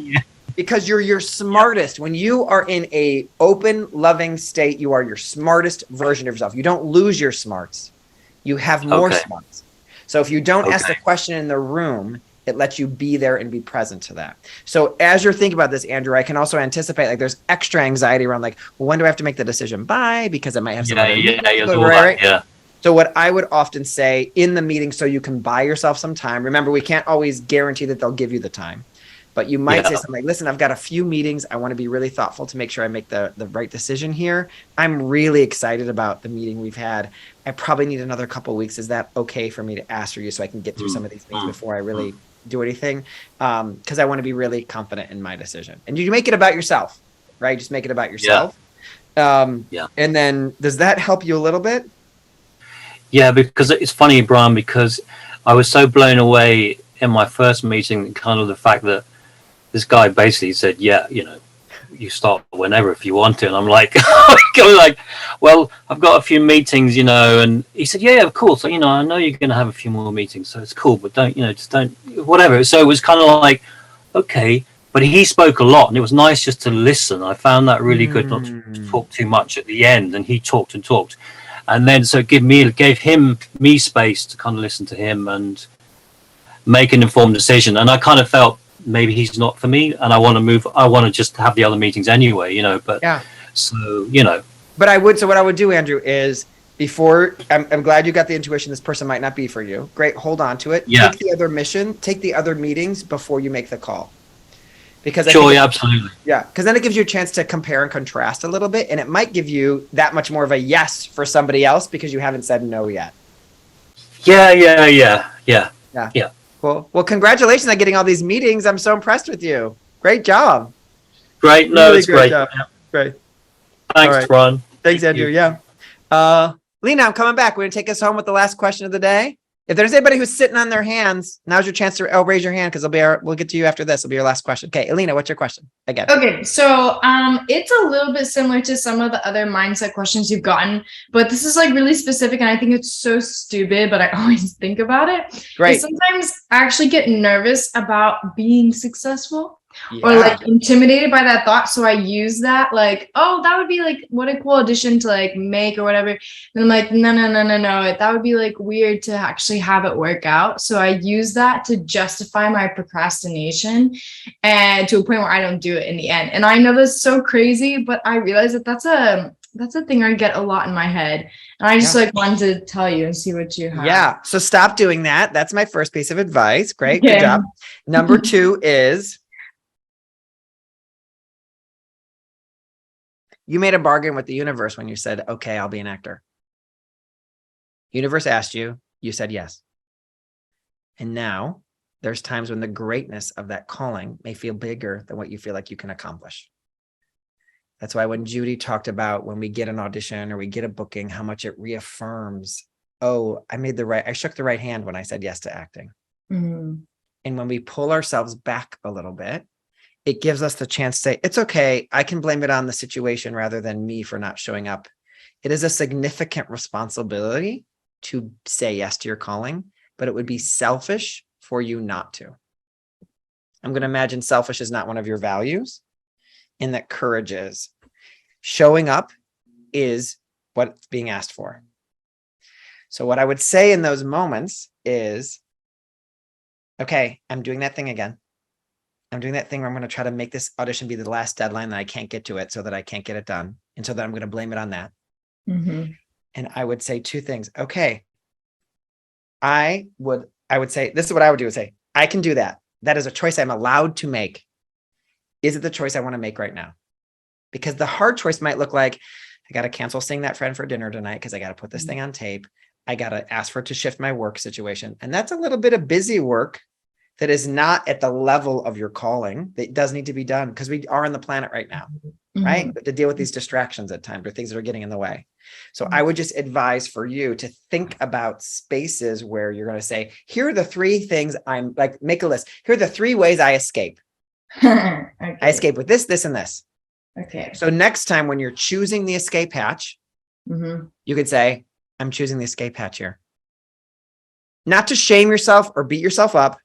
because you're your smartest, when you are in a open, loving state, you are your smartest version of yourself. You don't lose your smarts. You have more smarts. So if you don't ask the question in the room, it lets you be there and be present to that. So as you're thinking about this, Andrew, I can also anticipate like there's extra anxiety around like, well, when do I have to make the decision by? Because I might have some right? So what I would often say in the meeting, so you can buy yourself some time. Remember, we can't always guarantee that they'll give you the time, but you might say something like, listen, I've got a few meetings. I want to be really thoughtful to make sure I make the right decision here. I'm really excited about the meeting we've had. I probably need another couple of weeks. Is that okay for me to ask for you so I can get through some of these things before I really do anything? Because I want to be really confident in my decision. And you make it about yourself, right? Just make it about yourself. And then does that help you a little bit?
Yeah, because it's funny, Brian, because I was so blown away in my first meeting, kind of the fact that this guy basically said, yeah, you know, you start whenever if you want to. And I'm like, well, I've got a few meetings, you know. And he said, yeah, of course. So, you know, I know you're going to have a few more meetings, so it's cool, but don't, you know, just don't, whatever. So it was kind of like, okay. But he spoke a lot, and it was nice just to listen. I found that really good, not to talk too much at the end. And he talked and talked. And then so it gave me space to kind of listen to him and make an informed decision. And I kind of felt maybe he's not for me, and I want to just have the other meetings anyway, you know. But so, you know. But
what I would do, Andrew, is before I'm glad you got the intuition this person might not be for you. Great, hold on to it. Take the other mission, take the other meetings before you make the call. Because
absolutely.
Yeah, because then it gives you a chance to compare and contrast a little bit, and it might give you that much more of a yes for somebody else because you haven't said no yet.
Yeah.
Cool. Well, congratulations on getting all these meetings. I'm so impressed with you. Great job.
Great. No, it's great.
Job. Great.
Thanks, Ron.
Thanks, Andrew. Yeah. Lena, I'm coming back. We're going to take us home with the last question of the day. If there's anybody who's sitting on their hands, now's your chance to raise your hand because we'll get to you after this. It'll be your last question. Okay, Alina, what's your question again?
Okay, so it's a little bit similar to some of the other mindset questions you've gotten, but this is like really specific, and I think it's so stupid, but I always think about it.
Great.
Sometimes I actually get nervous about being successful. Or like intimidated by that thought, so I use that like, oh, that would be like what a cool addition to like make or whatever. And I'm like, no, that would be like weird to actually have it work out. So I use that to justify my procrastination, and to a point where I don't do it in the end. And I know that's so crazy, but I realize that that's a thing I get a lot in my head. And I just like wanted to tell you and see what you have.
Yeah. So stop doing that. That's my first piece of advice. Great. Good job. Number 2 is you made a bargain with the universe when you said, okay, I'll be an actor. Universe asked you, you said yes. And now there's times when the greatness of that calling may feel bigger than what you feel like you can accomplish. That's why when Judy talked about when we get an audition or we get a booking, how much it reaffirms, oh, I shook the right hand when I said yes to acting. Mm-hmm. And when we pull ourselves back a little bit, it gives us the chance to say, it's okay. I can blame it on the situation rather than me for not showing up. It is a significant responsibility to say yes to your calling, but it would be selfish for you not to. I'm going to imagine selfish is not one of your values, and that courage is. Showing up is what's being asked for. So what I would say in those moments is, okay, I'm doing that thing again. I'm doing that thing where I'm going to try to make this audition be the last deadline that I can't get to it so that I can't get it done. And so that I'm going to blame it on that. Mm-hmm. And I would say 2 things. Okay. I would say, this is what I would do, is say, I can do that. That is a choice I'm allowed to make. Is it the choice I want to make right now? Because the hard choice might look like, I got to cancel seeing that friend for dinner tonight because I got to put this thing on tape. I got to ask for it to shift my work situation. And that's a little bit of busy work that is not at the level of your calling. That does need to be done because we are on the planet right now, right? But to deal with these distractions at times or things that are getting in the way. So I would just advise for you to think about spaces where you're going to say, here are the 3 things I'm like, make a list. Here are the 3 ways I escape. Okay. I escape with this, this, and this.
Okay.
So next time when you're choosing the escape hatch, You could say, I'm choosing the escape hatch here. Not to shame yourself or beat yourself up.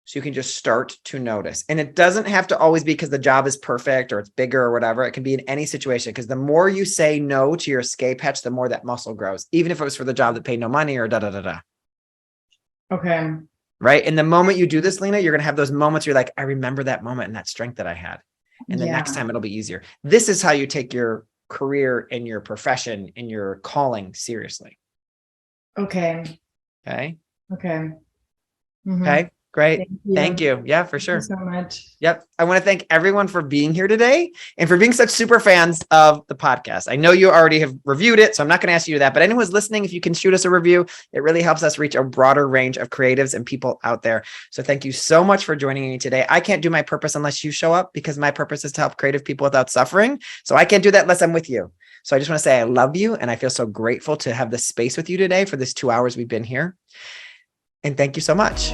So you can just start to notice. And it doesn't have to always be because the job is perfect or it's bigger or whatever. It can be in any situation, because the more you say no to your escape hatch, the more that muscle grows, even if it was for the job that paid no money or da-da-da-da.
Okay.
Right? And the moment you do this, Lena, you're going to have those moments where you're like, I remember that moment and that strength that I had. And the next time it'll be easier. This is how you take your career and your profession and your calling seriously.
Okay.
Okay.
Okay.
Okay. Great. Thank you. Yeah, for sure.
Thank you so much.
Yep. I want to thank everyone for being here today and for being such super fans of the podcast. I know you already have reviewed it, so I'm not going to ask you that, but anyone who's listening, if you can shoot us a review, it really helps us reach a broader range of creatives and people out there. So thank you so much for joining me today. I can't do my purpose unless you show up, because my purpose is to help creative people without suffering. So I can't do that unless I'm with you. So I just want to say I love you, and I feel so grateful to have this space with you today for this 2 hours we've been here. And thank you so much.